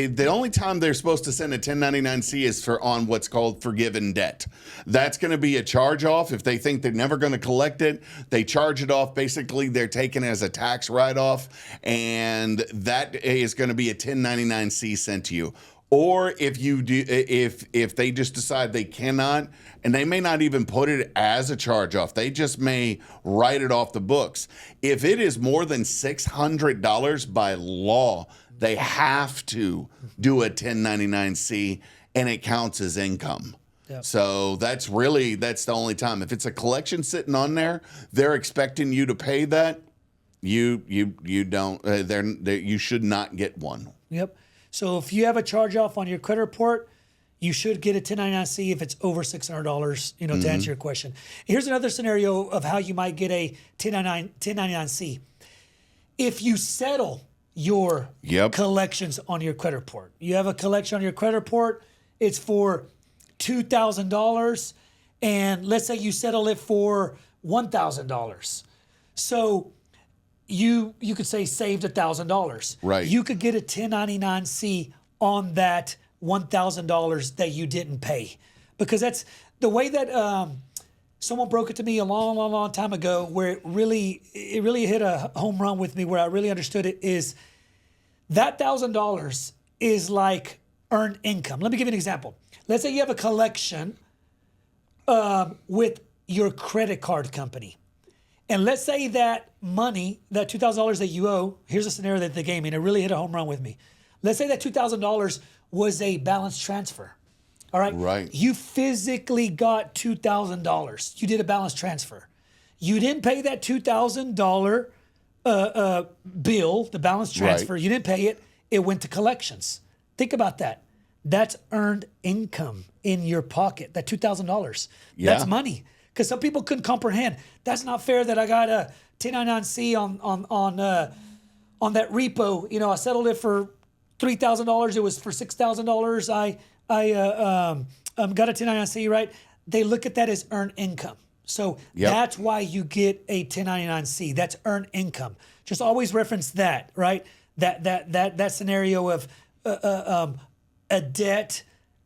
the only time they're supposed to send a 1099-C is on what's called forgiven debt. That's going to be a charge off. If they think they're never going to collect it, they charge it off. Basically, they're taken as a tax write-off, and that is going to be a 1099-C sent to you. Or if you do, if they just decide they cannot, and they may not even put it as a charge off, they just may write it off the books. If it is more than $600 by law, they have to do a 1099-C, and it counts as income. Yep. So that's the only time. If it's a collection sitting on there, they're expecting you to pay that. You don't. You should not get one. Yep. So if you have a charge off on your credit report, you should get a 1099-C if it's over $600, to answer your question. Here's another scenario of how you might get a 1099-C. If you settle your collections on your credit report, you have a collection on your credit report, it's for $2,000, and let's say you settle it for $1,000. So you could say saved $1,000. Right. You could get a 1099-C on that $1,000 that you didn't pay, because that's the way that someone broke it to me a long time ago, where it really hit a home run with me, where I really understood it, is that $1,000 is like earned income. Let me give you an example. Let's say you have a collection with your credit card company. And let's say that money, that $2,000 that you owe, here's a scenario that they gave me, and it really hit a home run with me. Let's say that $2,000 was a balance transfer. All right? Right. You physically got $2,000. You did a balance transfer. You didn't pay that $2,000 bill, the balance transfer. Right. You didn't pay it. It went to collections. Think about that. That's earned income in your pocket, that $2,000. Yeah. That's money. Because some people couldn't comprehend. That's not fair that I got a 1099-C on that repo. I settled it for $3,000. It was for $6,000. I got a 1099-C, right? They look at that as earned income. So that's why you get a 1099-C. That's earned income. Just always reference that, right? That scenario of a debt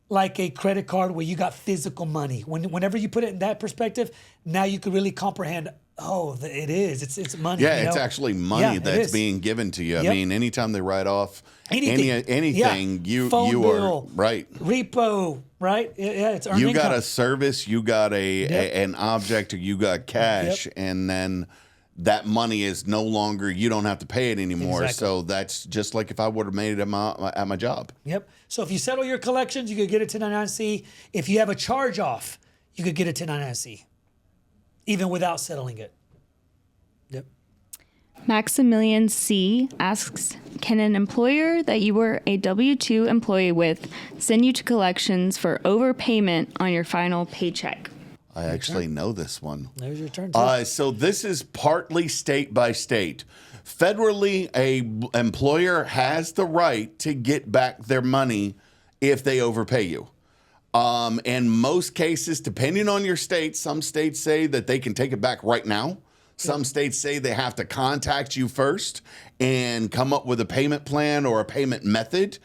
like a credit card where you got physical money. Whenever you put it in that perspective, now you can really comprehend. Oh, it is. It's money. Yeah, it's actually money that's being given to you. I mean, anytime they write off anything, you bill, are right. Repo, right? Yeah, it's earned income. You got a service, you got an object, or you got cash, and then that money is no longer, you don't have to pay it anymore. Exactly. So that's just like if I would have made it at my job. Yep. So if you settle your collections, you could get a 1099-C. If you have a charge off, you could get a 1099-C, even without settling it. Yep. Maximilian C. asks, can an employer that you were a W-2 employee with send you to collections for overpayment on your final paycheck? I actually know this one. There's your turn. So this is partly state by state. Federally, a employer has the right to get back their money if they overpay you. In most cases, depending on your state, some states say that they can take it back right now. Some states say they have to contact you first and come up with a payment plan or a payment method.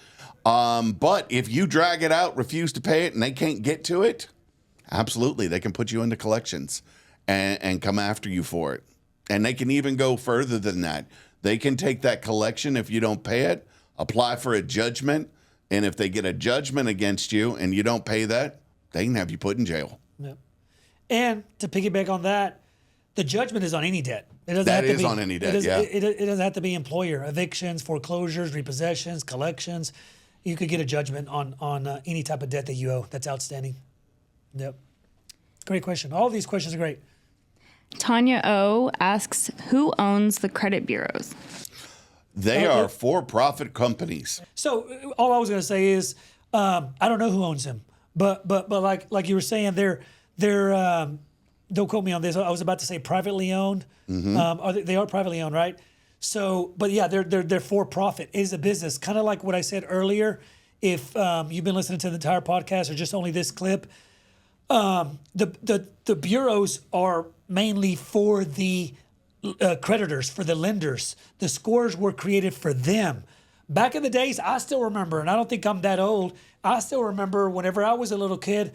But if you drag it out, refuse to pay it, and they can't get to it, absolutely, they can put you into collections and come after you for it. And they can even go further than that. They can take that collection if you don't pay it, apply for a judgment, and if they get a judgment against you and you don't pay that, they can have you put in jail. Yep. And to piggyback on that, the judgment is on any debt. It doesn't That have to is be, on any debt, it doesn't have to be employer. Evictions, foreclosures, repossessions, collections. You could get a judgment on any type of debt that you owe that's outstanding. Yep. Great question. All these questions are great. Tanya O asks, who owns the credit bureaus? They are for-profit companies. So all I was going to say is, I don't know who owns them, but like you were saying, they're don't quote me on this. I was about to say privately owned. They are privately owned, right? So, but yeah, they're for profit. It is a business, kind of like what I said earlier. If you've been listening to the entire podcast or just only this clip, the bureaus are mainly for the creditors, for the lenders. The scores were created for them. Back in the days, I still remember, and I don't think I'm that old. I still remember whenever I was a little kid,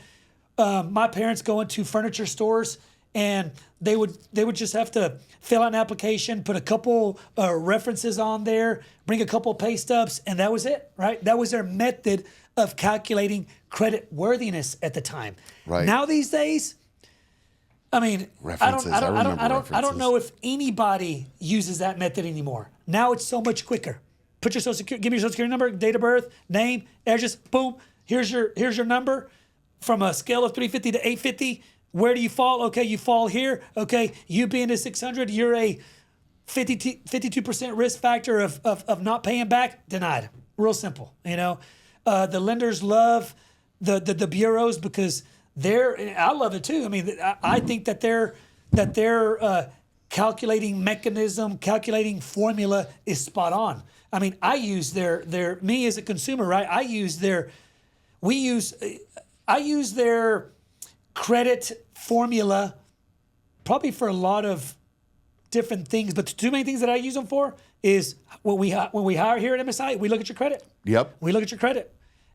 my parents going to furniture stores, and they would just have to fill out an application, put a couple references on there, bring a couple pay stubs, and that was it, right? That was their method of calculating credit worthiness at the time. Right. Now these days, I mean, References. I don't know if anybody uses that method anymore. Now it's so much quicker. Put your social security, give me your social security number, date of birth, name, address, boom. Here's your number. From a scale of 350 to 850, where do you fall? Okay, you fall here. Okay, you being a 600, you're a 52% risk factor of not paying back. Denied. Real simple. You know, the lenders love the bureaus because I love it too. I mean, I think that their calculating mechanism, calculating formula is spot on. I mean, I use their me as a consumer, right? I use their credit formula probably for a lot of different things, but the two main things that I use them for is when we hire here at MSI, we look at your credit. Yep. We look at your credit.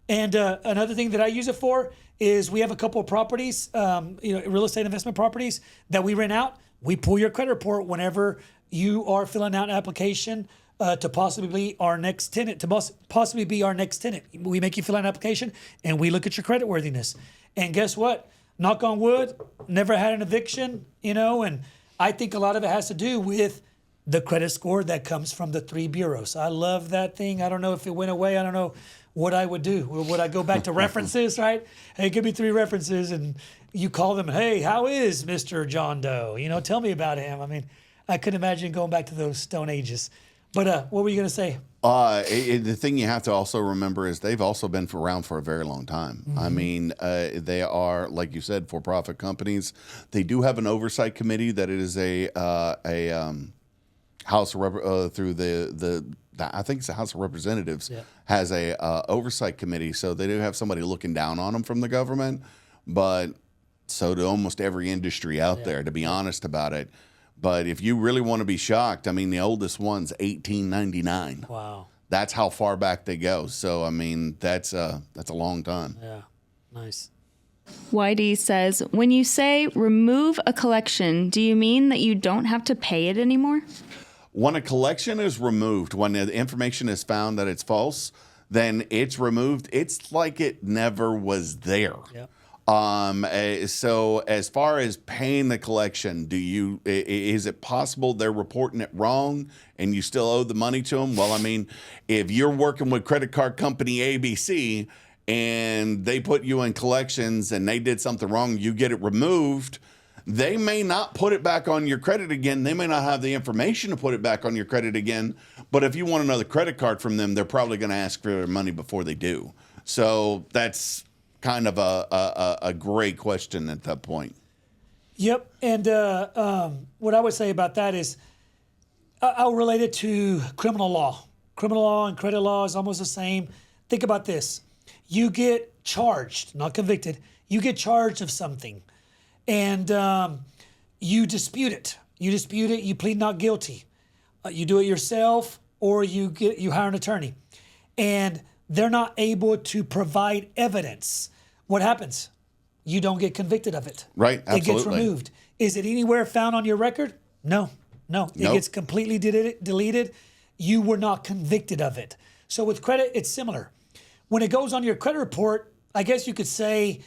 And another thing that I use it for is we have a couple of properties, real estate investment properties that we rent out. We pull your credit report whenever you are filling out an application to possibly be our next tenant. We make you fill out an application, and we look at your credit worthiness. And guess what? Knock on wood, never had an eviction, and I think a lot of it has to do with the credit score that comes from the 3 bureaus. I love that thing. I don't know if it went away. I don't know what I would do. Would I go back to references, right? Hey, give me 3 references, and you call them, hey, how is Mr. John Doe? Tell me about him. I mean, I couldn't imagine going back to those stone ages. But what were you going to say? The thing you have to also remember is they've also been around for a very long time. I mean, they are, like you said, for-profit companies. They do have an oversight committee that it is a House through the I think it's the House of Representatives has a oversight committee. So they do have somebody looking down on them from the government. But so do almost every industry out there, to be honest about it. But if you really want to be shocked, I mean, the oldest one's 1899. Wow. That's how far back they go. So, I mean, that's a long time. Yeah, nice. YD says, when you say remove a collection, do you mean that you don't have to pay it anymore? When a collection is removed, when the information is found that it's false, then it's removed. It's like it never was there. Yep. So as far as paying the collection, is it possible they're reporting it wrong and you still owe the money to them? Well, I mean, if you're working with credit card company ABC and they put you in collections and they did something wrong, you get it removed, they may not put it back on your credit again. They may not have the information to put it back on your credit again. But if you want another credit card from them, they're probably going to ask for their money before they do. So that's kind of a great question at that point. Yep. And what I would say about that is I'll relate it to criminal law. Criminal law and credit law is almost the same. Think about this. You get charged, not convicted. You get charged of something and you dispute it. You plead not guilty. You do it yourself or you hire an attorney. And they're not able to provide evidence. What happens? You don't get convicted of it. Right, absolutely. It gets removed. Is it anywhere found on your record? No. It gets completely deleted. You were not convicted of it. So with credit, it's similar. When it goes on your credit report, I guess you could say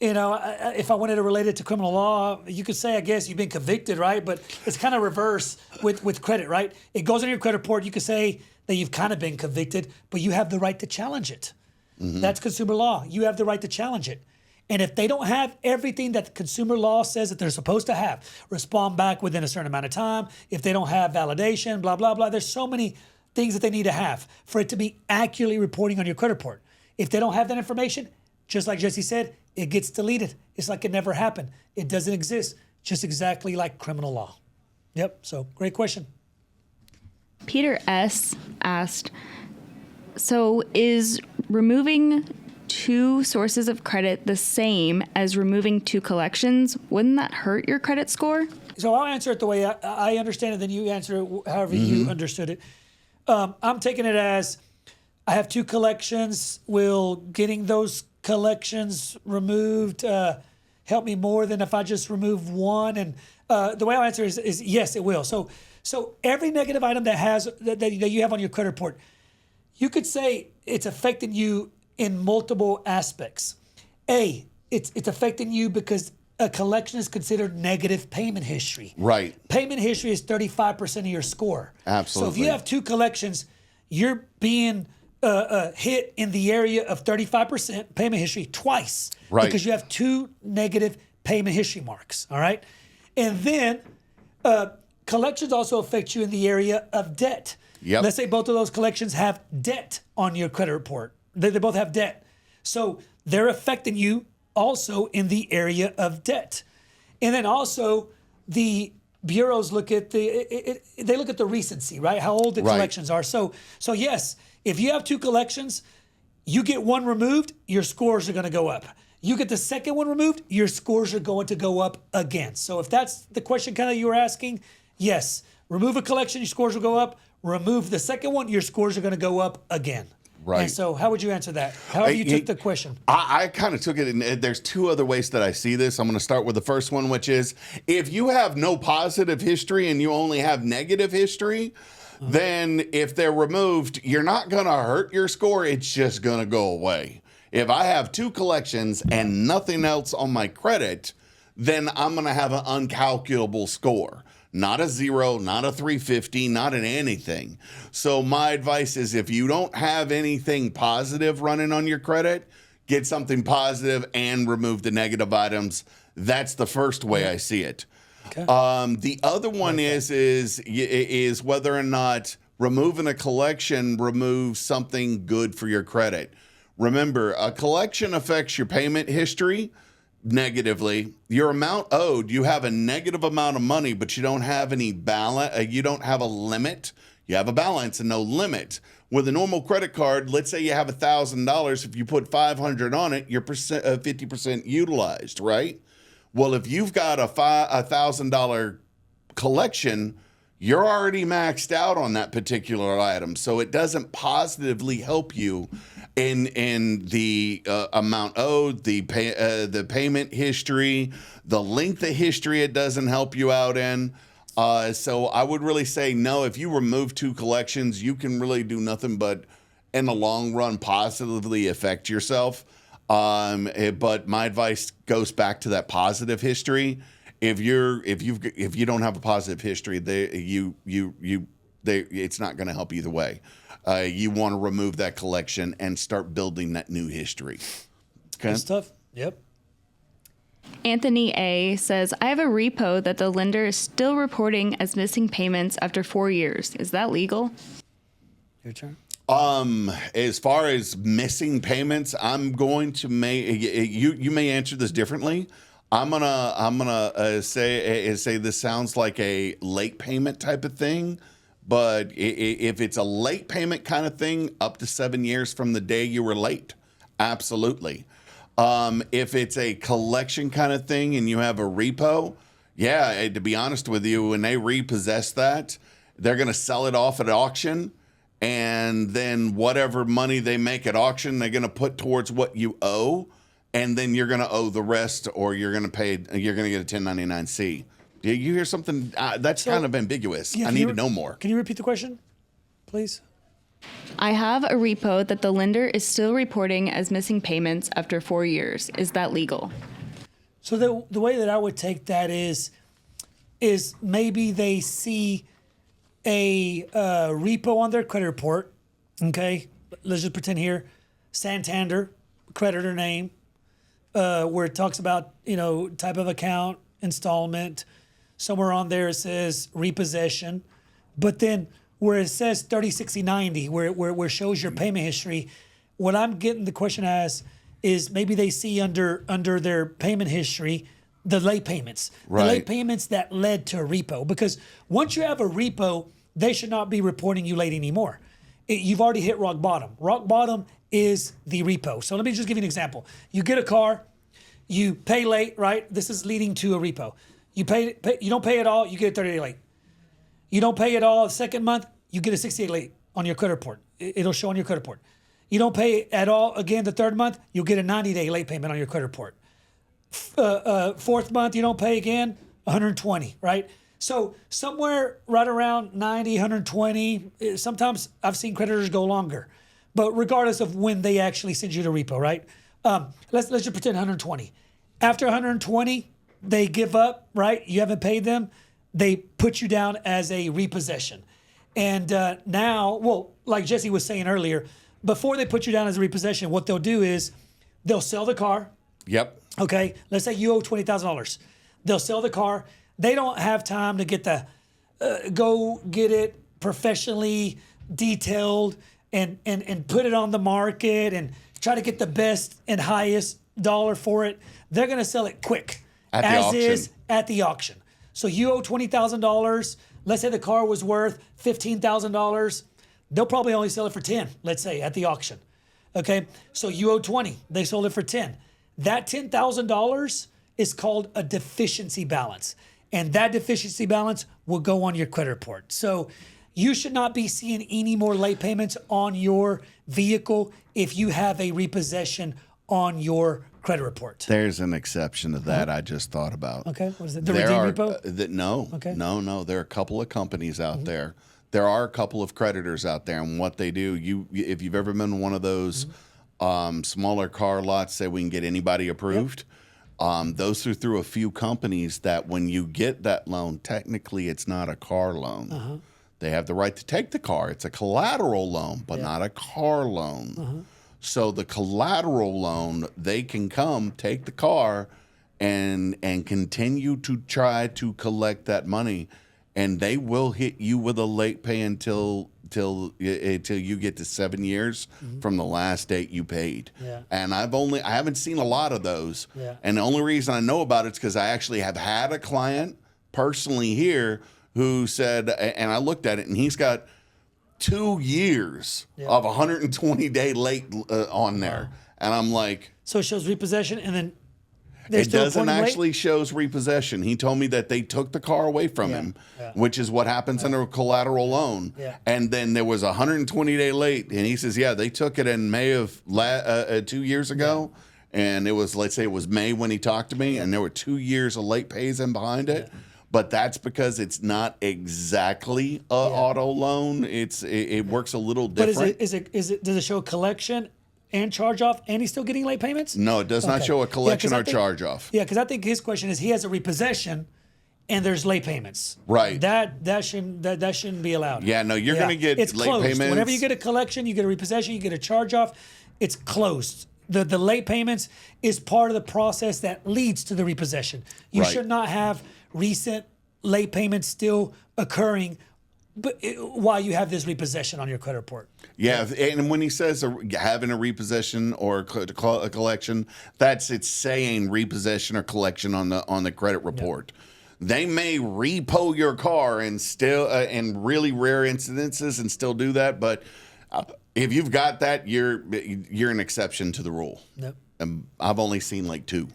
if I wanted to relate it to criminal law, you could say, I guess, you've been convicted, right? But it's kind of reverse with credit, right? It goes in your credit report. You could say that you've kind of been convicted, but you have the right to challenge it. That's consumer law. You have the right to challenge it. And if they don't have everything that the consumer law says that they're supposed to have, respond back within a certain amount of time, if they don't have validation, blah, blah, blah, there's so many things that they need to have for it to be accurately reporting on your credit report. If they don't have that information, just like Jesse said, it gets deleted. It's like it never happened. It doesn't exist, just exactly like criminal law. Yep, so great question. Peter S. asked, so is removing 2 sources of credit the same as removing 2 collections? Wouldn't that hurt your credit score? So I'll answer it the way I understand it, then you answer it however you understood it. I'm taking it as I have 2 collections. Will getting those collections removed help me more than if I just remove one? And the way I'll answer is yes, it will. So every negative item that you have on your credit report, you could say it's affecting you in multiple aspects. It's affecting you because a collection is considered negative payment history. Right. Payment history is 35% of your score. Absolutely. So if you have 2 collections, you're being hit in the area of 35% payment history twice. Right. Because you have 2 negative payment history marks. All right. And then collections also affect you in the area of debt. Yep. Let's say both of those collections have debt on your credit report. They both have debt. So they're affecting you also in the area of debt. And then also the bureaus look at they look at the recency, right? How old the collections are. So yes, if you have 2 collections, you get one removed, your scores are going to go up. You get the second one removed, your scores are going to go up again. So if that's the question kind of you were asking, yes, remove a collection, your scores will go up. Remove the second one, your scores are going to go up again. Right. And so how would you answer that? However you took the question. I kind of took it, and there's 2 other ways that I see this. I'm going to start with the first one, which is if you have no positive history and you only have negative history, then if they're removed, you're not going to hurt your score. It's just going to go away. If I have 2 collections and nothing else on my credit, then I'm going to have an uncalculable score. Not a 0, not a 350, not an anything. So my advice is if you don't have anything positive running on your credit, get something positive and remove the negative items. That's the first way I see it. Okay. The other one is whether or not removing a collection removes something good for your credit. Remember, a collection affects your payment history negatively. Your amount owed, you have a negative amount of money, but you don't have any balance. You don't have a limit. You have a balance and no limit. With a normal credit card, let's say you have $1,000. If you put $500 on it, you're 50% utilized, right? Well, if you've got a $1,000 collection, you're already maxed out on that particular item. So it doesn't positively help you in the amount owed, the payment history, the length of history it doesn't help you out in. So I would really say no. If you remove 2 collections, you can really do nothing but in the long run positively affect yourself. But my advice goes back to that positive history. If you don't have a positive history, it's not going to help either way. You want to remove that collection and start building that new history. Okay. Good stuff. Yep. Anthony A. says, I have a repo that the lender is still reporting as missing payments after 4 years. Is that legal? Your turn. As far as missing payments, I'm going to you may answer this differently. I'm gonna say this sounds like a late payment type of thing, but if it's a late payment kind of thing, up to 7 years from the day you were late, absolutely. If it's a collection kind of thing and you have a repo, yeah, to be honest with you, when they repossess that, they're gonna sell it off at auction, and then whatever money they make at auction, they're gonna put towards what you owe. And then you're going to owe the rest, or you're going to get a 1099-C. Did you hear something? That's kind of ambiguous. Yeah, I need to know more. Can you repeat the question, please? I have a repo that the lender is still reporting as missing payments after 4 years. Is that legal? So the way that I would take that is maybe they see a repo on their credit report. Okay, let's just pretend here, Santander, creditor name, where it talks about type of account, installment. Somewhere on there it says repossession, but then where it says 30, 60, 90, where it shows your payment history, what I'm getting the question as is maybe they see under their payment history the late payments, Right. the late payments that led to a repo. Because once you have a repo, they should not be reporting you late anymore. You've already hit rock bottom. Rock bottom is the repo. So let me just give you an example. You get a car, you pay late, right? This is leading to a repo. You you don't pay it all, you get a 30-day late. You don't pay it all the second month, you get a 60-day late on your credit report. It'll show on your credit report. You don't pay at all again the third month, you'll get a 90-day late payment on your credit report. Fourth month, you don't pay again, 120, right? So somewhere right around 90, 120, sometimes I've seen creditors go longer, but regardless of when they actually send you the repo, right? Let's just pretend 120. After 120, they give up, right? You haven't paid them. They put you down as a repossession. And now, well, like Jesse was saying earlier, before they put you down as a repossession, what they'll do is they'll sell the car. Yep. Okay, let's say you owe $20,000. They'll sell the car. They don't have time to get go get it professionally detailed and put it on the market and try to get the best and highest dollar for it. They're gonna sell it quick, At the as auction. is at the auction. So you owe $20,000. Let's say the car was worth $15,000. They'll probably only sell it for 10. Let's say at the auction. Okay, so you owe 20. They sold it for 10. That $10,000 is called a deficiency balance. And that deficiency balance will go on your credit report. So you should not be seeing any more late payments on your vehicle if you have a repossession on your credit report. There's an exception to that I just thought about. Okay, what is it? The There redeem are, repo? no, Okay. no. There are a couple of companies out there. There are a couple of creditors out there, and what they do, if you've ever been to one of those smaller car lots, say we can get anybody approved. Those are through a few companies that when you get that loan, technically it's not a car loan. They have the right to take the car. It's a collateral loan, but not a car loan. So the collateral loan, they can come take the car and continue to try to collect that money, and they will hit you with a late pay until you get to 7 years from the last date you paid. Yeah. And I haven't seen a lot of those. Yeah. And the only reason I know about it is because I actually have had a client personally here who said, and I looked at it, and he's got 2 years of 120-day late on there. And I'm like, So it shows repossession and then they're it still doesn't reporting late? actually shows repossession. He told me that they took the car away from him, which is what happens under a collateral loan. Yeah. And then there was a 120-day late, and he says, yeah, they took it in May of 2 years ago, and it was, let's say it was May when he talked to me, and there were 2 years of late pays in behind it. But that's because it's not exactly a auto loan. It works a little But different. does it show collection and charge off and he's still getting late payments? No, it does not Okay. show a collection 'cause I or think- charge off. Yeah, because I think his question is he has a repossession and there's late payments. Right. That shouldn't be allowed. Yeah, no, you're gonna get it's late closed. payments. Whenever you get a collection, you get a repossession, you get a charge off, it's closed. The late payments is part of the process that leads to the repossession. You Right. should not have recent late payments still occurring while you have this repossession on your credit report. Yeah, and when he says having a repossession or a collection, it's saying repossession or collection on the credit report. They may repo your car and still, in really rare incidences, and still do that. But if you've got that, you're an exception to the rule. Yep. I've only seen like 2.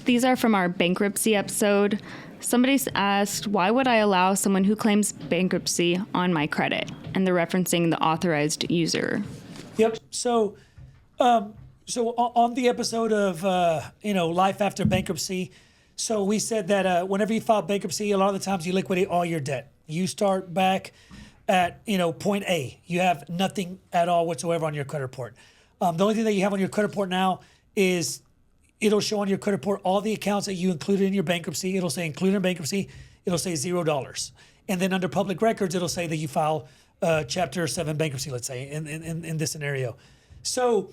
These are from our bankruptcy episode. Somebody asked, why would I allow someone who claims bankruptcy on my credit? And they're referencing the authorized user. Yep. So on the episode of life after bankruptcy, so we said that whenever you file bankruptcy, a lot of the times you liquidate all your debt. You start back at point A. You have nothing at all whatsoever on your credit report. The only thing that you have on your credit report now is it'll show on your credit report all the accounts that you included in your bankruptcy. It'll say included in bankruptcy. It'll say $0. And then under public records, it'll say that you file Chapter 7 bankruptcy, let's say, in this scenario. So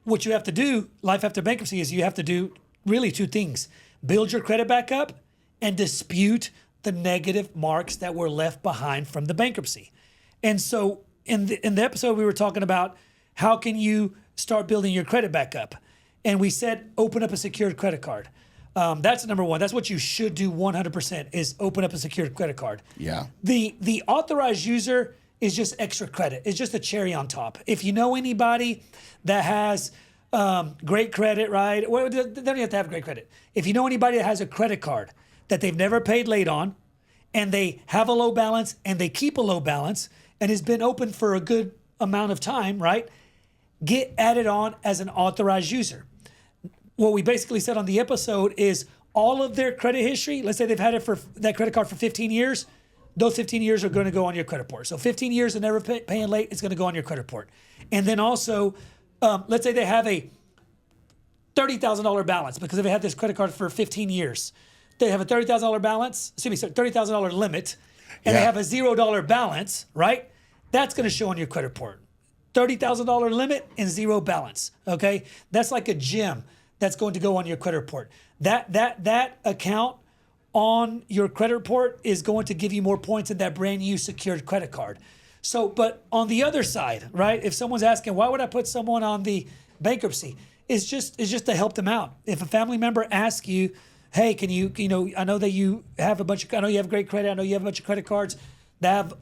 what you have to do, life after bankruptcy, is you have to do really two things. Build your credit back up and dispute the negative marks that were left behind from the bankruptcy. And so in the episode, we were talking about how can you start building your credit back up. And we said, open up a secured credit card. That's number one. That's what you should do 100% is open up a secured credit card. Yeah. The authorized user is just extra credit. It's just a cherry on top. If you know anybody that has great credit, right? Well, they don't have to have great credit. If you know anybody that has a credit card that they've never paid late on, and they have a low balance and they keep a low balance and has been open for a good amount of time, right? Get added on as an authorized user. What we basically said on the episode is all of their credit history, let's say they've had it for that credit card for 15 years, those 15 years are going to go on your credit report. So 15 years of never paying late, it's going to go on your credit report. And then also, let's say they have a $30,000 balance because they've had this credit card for 15 years. They have a $30,000 balance, $30,000 limit, and they have a $0 balance, right? That's going to show on your credit report. $30,000 limit and zero balance, okay? That's like a gem that's going to go on your credit report. That account on your credit report is going to give you more points than that brand new secured credit card. So, but on the other side, right? If someone's asking, why would I put someone on the bankruptcy? It's just to help them out. If a family member asks you, hey, can you I know that you have I know you have great credit. I know you have a bunch of credit cards that have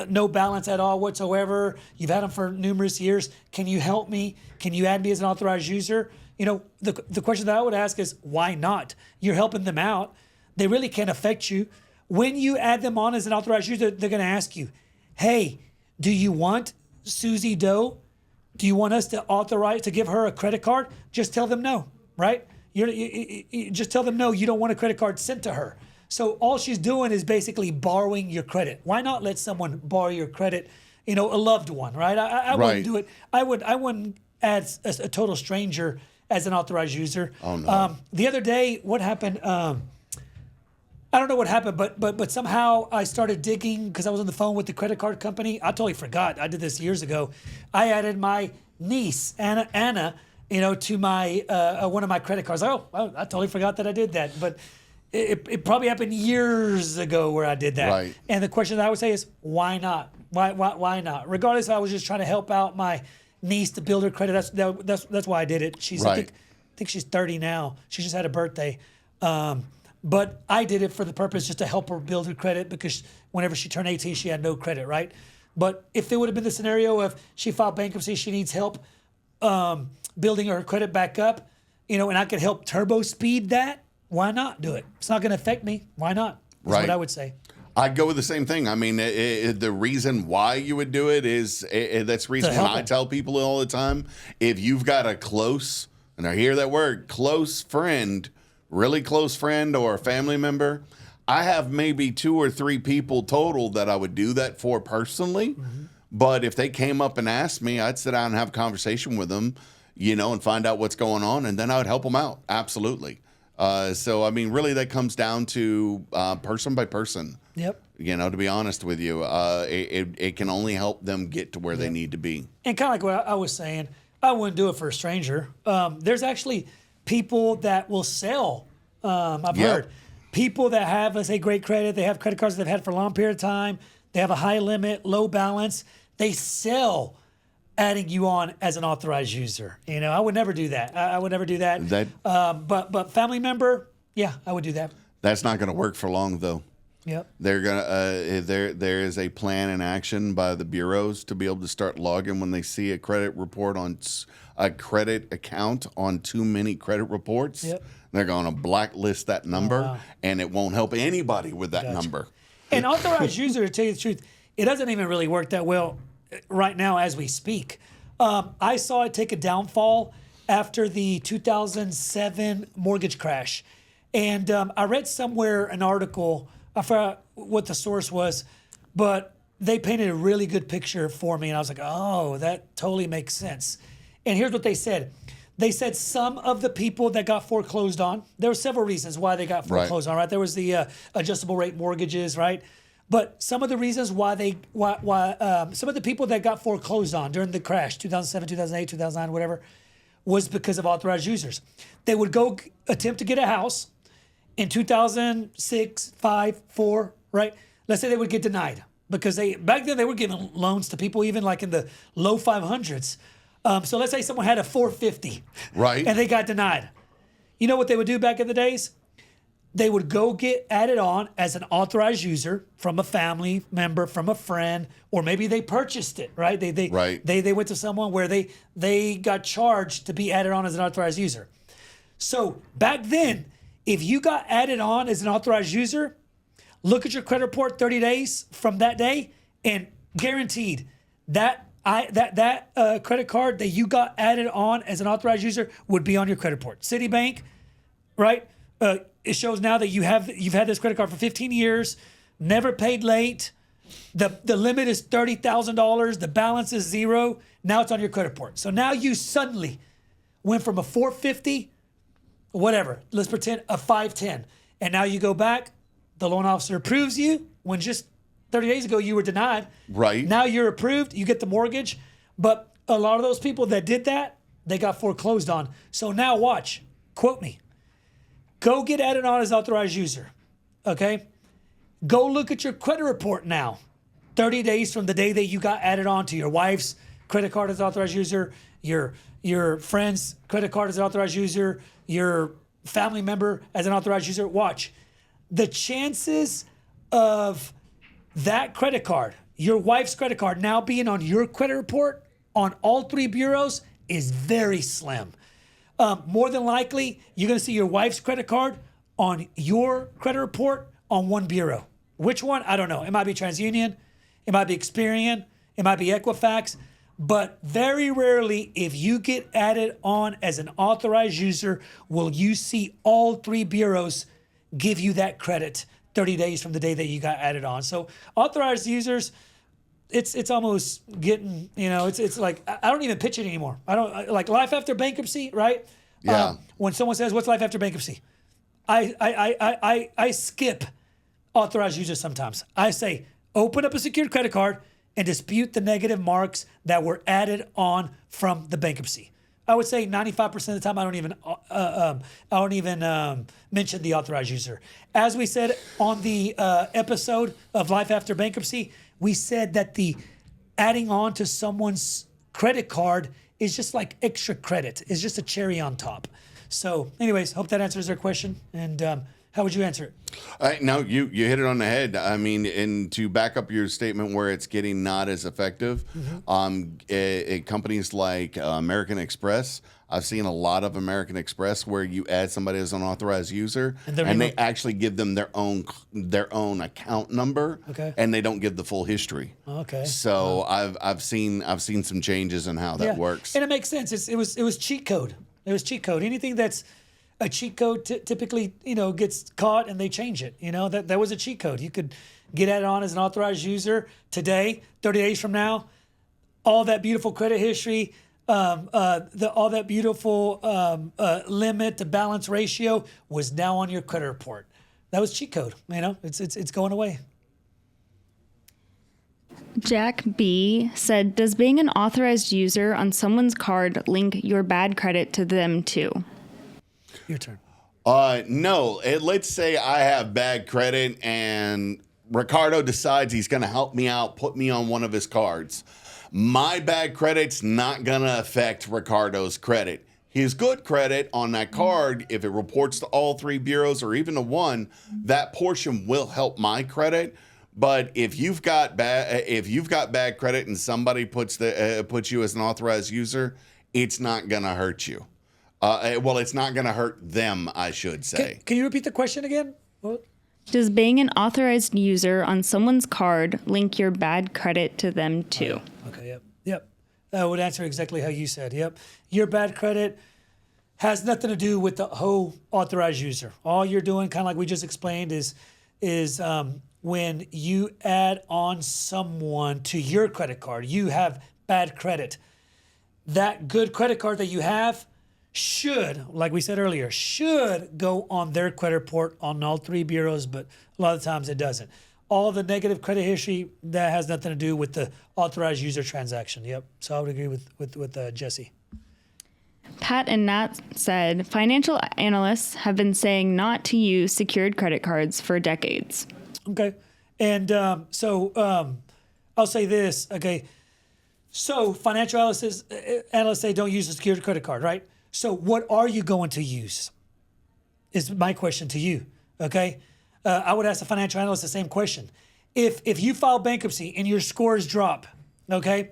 no balance at all whatsoever. You've had them for numerous years. Can you help me? Can you add me as an authorized user? The question that I would ask is, why not? You're helping them out. They really can't affect you. When you add them on as an authorized user, they're going to ask you, hey, do you want Susie Doe? Do you want us to give her a credit card? Just tell them no, right? You just tell them no, you don't want a credit card sent to her. So all she's doing is basically borrowing your credit. Why not let someone borrow your credit? A loved one, right? I wouldn't do it. I wouldn't add a total stranger as an authorized user. Oh no. The other day, what happened? I don't know what happened, but somehow I started digging because I was on the phone with the credit card company. I totally forgot. I did this years ago. I added my niece, Anna, to my one of my credit cards. I totally forgot that I did that. But it probably happened years ago where I did that. Right. And the question that I would say is, why not? Why not? Regardless, I was just trying to help out my niece to build her credit. That's why I did it. She's right. I think she's 30 now. She just had a birthday. But I did it for the purpose just to help her build her credit because whenever she turned 18, she had no credit, right? But if it would have been the scenario of she filed bankruptcy, she needs help building her credit back up, and I could help turbo speed that, why not do it? It's not going to affect me. Why not? That's what I would say. I'd go with the same thing. I mean, the reason why you would do it is that's the reason when I tell people all the time, if you've got a close, and I hear that word, close friend, really close friend or a family member, I have maybe 2 or 3 people total that I would do that for personally. Mm-hmm. But if they came up and asked me, I'd sit down and have a conversation with them, and find out what's going on, and then I would help them out. Absolutely. So, I mean, really that comes down to person by person. Yep. To be honest with you, it can only help them get to where they need to be. And kind of like what I was saying, I wouldn't do it for a stranger. There's actually people that will sell. I've heard people that have, let's say, great credit. They have credit cards they've had for a long period of time. They have a high limit, low balance. They sell adding you on as an authorized user. I would never do that. I would never do that. But family member, I would do that. That's not going to work for long, though. Yep. They're gonna. There is a plan in action by the bureaus to be able to start logging when they see a credit report on a credit account on too many credit reports. Yep. They're going to blacklist that number, and it won't help anybody with that number. And authorized user, to tell you the truth, it doesn't even really work that well right now as we speak. I saw it take a downfall after the 2007 mortgage crash. And I read somewhere an article, I forgot what the source was, but they painted a really good picture for me. And I was like, oh, that totally makes sense. And here's what they said. They said some of the people that got foreclosed on, there were several reasons why they got foreclosed on, right? There was the adjustable rate mortgages, right? But some of the reasons why some of the people that got foreclosed on during the crash, 2007, 2008, 2009, whatever, was because of authorized users. They would go attempt to get a house in 2006, 5, 4, right? Let's say they would get denied because back then they were giving loans to people even like in the low 500s. So let's say someone had a 450, right, and they got denied. You know what they would do back in the days? They would go get added on as an authorized user from a family member, from a friend, or maybe they purchased it, right? They went to someone where they got charged to be added on as an authorized user. So back then, if you got added on as an authorized user, look at your credit report 30 days from that day, and guaranteed that credit card that you got added on as an authorized user would be on your credit report. Citibank, right? It shows now that you've had this credit card for 15 years, never paid late. The limit is $30,000. The balance is zero. Now it's on your credit report. So now you suddenly went from a 450, whatever, let's pretend a 510. And now you go back, the loan officer approves you when just 30 days ago you were denied. Right. Now you're approved, you get the mortgage. But a lot of those people that did that, they got foreclosed on. So now watch, quote me. Go get added on as authorized user, okay? Go look at your credit report now. 30 days from the day that you got added on to your wife's credit card as authorized user, your friend's credit card as an authorized user, your family member as an authorized user. Watch. The chances of that credit card, your wife's credit card, now being on your credit report on all three bureaus is very slim. More than likely, you're going to see your wife's credit card on your credit report on one bureau. Which one? I don't know. It might be TransUnion. It might be Experian. It might be Equifax. But very rarely, if you get added on as an authorized user, will you see all three bureaus give you that credit 30 days from the day that you got added on. So authorized users, it's almost getting, it's like, I don't even pitch it anymore. I don't like life after bankruptcy, right? Yeah. When someone says, what's life after bankruptcy? I skip authorized users sometimes. I say, open up a secured credit card and dispute the negative marks that were added on from the bankruptcy. I would say 95% of the time, I don't even mention the authorized user. As we said on the episode of Life After Bankruptcy, we said that the adding on to someone's credit card is just like extra credit. It's just a cherry on top. So anyways, hope that answers their question. And how would you answer it? No, you hit it on the head. I mean, and to back up your statement where it's getting not as effective, companies like American Express, I've seen a lot of American Express where you add somebody as an authorized user and they actually give them their own account number, and they don't give the full history. Okay. So I've seen some changes in how that works. And it makes sense. It was cheat code. It was cheat code. Anything that's a cheat code typically, gets caught and they change it. That was a cheat code. You could get added on as an authorized user today, 30 days from now. All that beautiful credit history, all that beautiful limit to balance ratio was now on your credit report. That was cheat code. It's going away. Jack B said, does being an authorized user on someone's card link your bad credit to them too? Your turn. No. Let's say I have bad credit and Ricardo decides he's going to help me out, put me on one of his cards. My bad credit's not going to affect Ricardo's credit. His good credit on that card, if it reports to all three bureaus or even to one, that portion will help my credit. But if you've got bad credit and somebody puts you as an authorized user, it's not going to hurt you. It's not going to hurt them, I should say. Can you repeat the question again? What? Does being an authorized user on someone's card link your bad credit to them too? Okay, yep. That would answer exactly how you said. Yep. Your bad credit has nothing to do with the whole authorized user. All you're doing, kind of like we just explained, is when you add on someone to your credit card, you have bad credit. That good credit card that you have should, like we said earlier, should go on their credit report on all three bureaus, but a lot of times it doesn't. All the negative credit history, that has nothing to do with the authorized user transaction. Yep. So I would agree with Jesse. Pat and Nat said, financial analysts have been saying not to use secured credit cards for decades. Okay. And I'll say this. Okay. So financial analysts say don't use a secured credit card, right? So what are you going to use is my question to you. Okay. I would ask the financial analyst the same question. If you file bankruptcy and your scores drop, okay,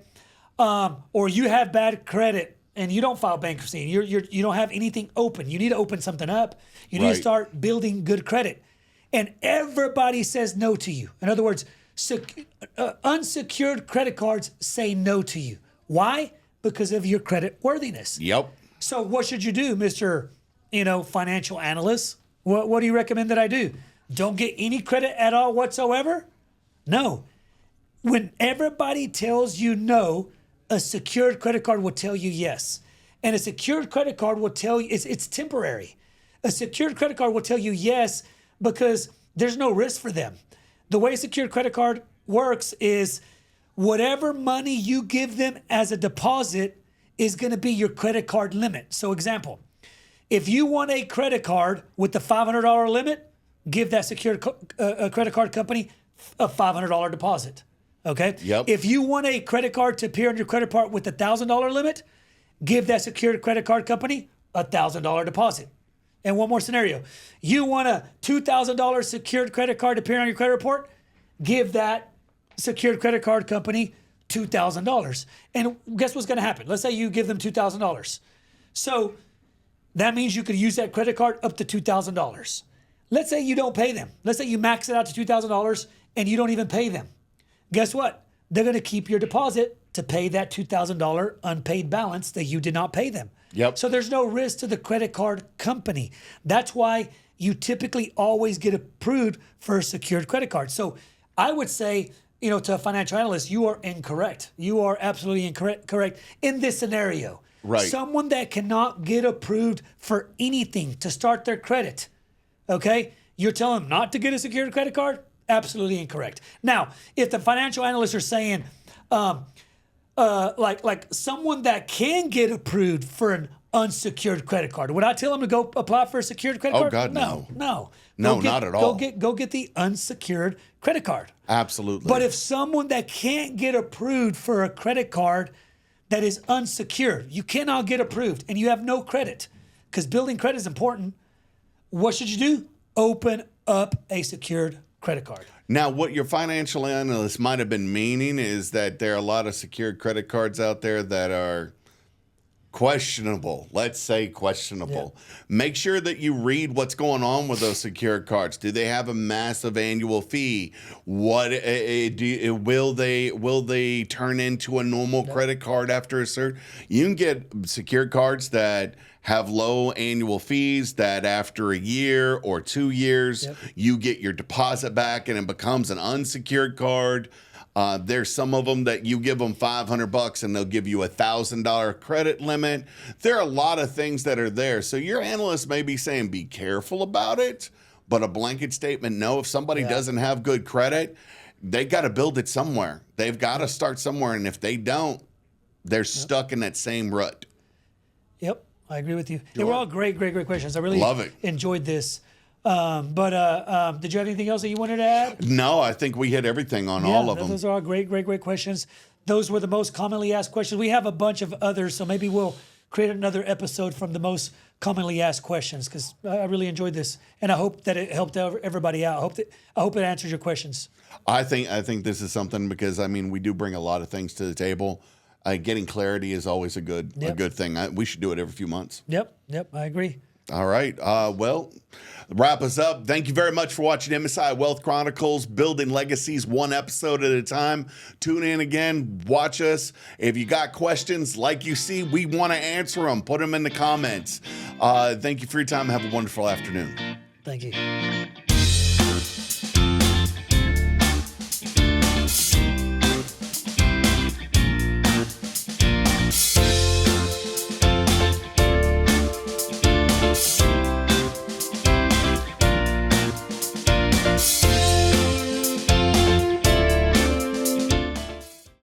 or you have bad credit and you don't file bankruptcy and you don't have anything open, you need to open something up. You need to start building good credit. And everybody says no to you. In other words, unsecured credit cards say no to you. Why? Because of your credit worthiness. Yep. So what should you do, Mr. Financial analyst? What do you recommend that I do? Don't get any credit at all whatsoever? No. When everybody tells you no, a secured credit card will tell you yes. And a secured credit card will tell you, it's temporary. A secured credit card will tell you yes because there's no risk for them. The way a secured credit card works is whatever money you give them as a deposit is going to be your credit card limit. So example, if you want a credit card with the $500 limit, give that secured credit card company a $500 deposit. Okay. Yep. If you want a credit card to appear on your credit report with a $1,000 limit, give that secured credit card company a $1,000 deposit. And one more scenario. You want a $2,000 secured credit card to appear on your credit report, give that secured credit card company $2,000. And guess what's going to happen? Let's say you give them $2,000. So that means you could use that credit card up to $2,000. Let's say you don't pay them. Let's say you max it out to $2,000 and you don't even pay them. Guess what? They're going to keep your deposit to pay that $2,000 unpaid balance that you did not pay them. Yep. So there's no risk to the credit card company. That's why you typically always get approved for a secured credit card. So I would say, to a financial analyst, you are incorrect. You are absolutely correct in this scenario. Right. Someone that cannot get approved for anything to start their credit, okay? You're telling them not to get a secured credit card? Absolutely incorrect. Now, if the financial analysts are saying, like someone that can get approved for an unsecured credit card, would I tell them to go apply for a secured credit card? Oh God, no. No, Not at all. Go get the unsecured credit card. Absolutely. But if someone that can't get approved for a credit card that is unsecured, you cannot get approved and you have no credit, because building credit is important, what should you do? Open up a secured credit card. Now, what your financial analyst might have been meaning is that there are a lot of secured credit cards out there that are questionable. Let's say questionable. Yeah. Make sure that you read what's going on with those secured cards. Do they have a massive annual fee? What will they turn into a normal credit card after a certain? You can get secured cards that have low annual fees that after a year or 2 years, you get your deposit back and it becomes an unsecured card. There's some of them that you give them $500 and they'll give you $1,000 credit limit. There are a lot of things that are there. So your analyst may be saying, be careful about it, but a blanket statement, no. If somebody doesn't have good credit, they got to build it somewhere. They've got to start somewhere. And if they don't, they're stuck in that same rut. Yep. I agree with you. They were all great questions. I really enjoyed this. But did you have anything else that you wanted to add? No, I think we hit everything on all of them. Those are all great questions. Those were the most commonly asked questions. We have a bunch of others, so maybe we'll create another episode from the most commonly asked questions, because I really enjoyed this, and I hope that it helped everybody out. I hope it answers your questions. I think this is something, because we do bring a lot of things to the table. Getting clarity is always a good thing. We should do it every few months. Yep, I agree. All right. Well, wrap us up. Thank you very much for watching MSI Wealth Chronicles, building legacies one episode at a time. Tune in again. Watch us. If you got questions, like you see, we want to answer them. Put them in the comments. Thank you for your time. Have a wonderful afternoon. Thank you.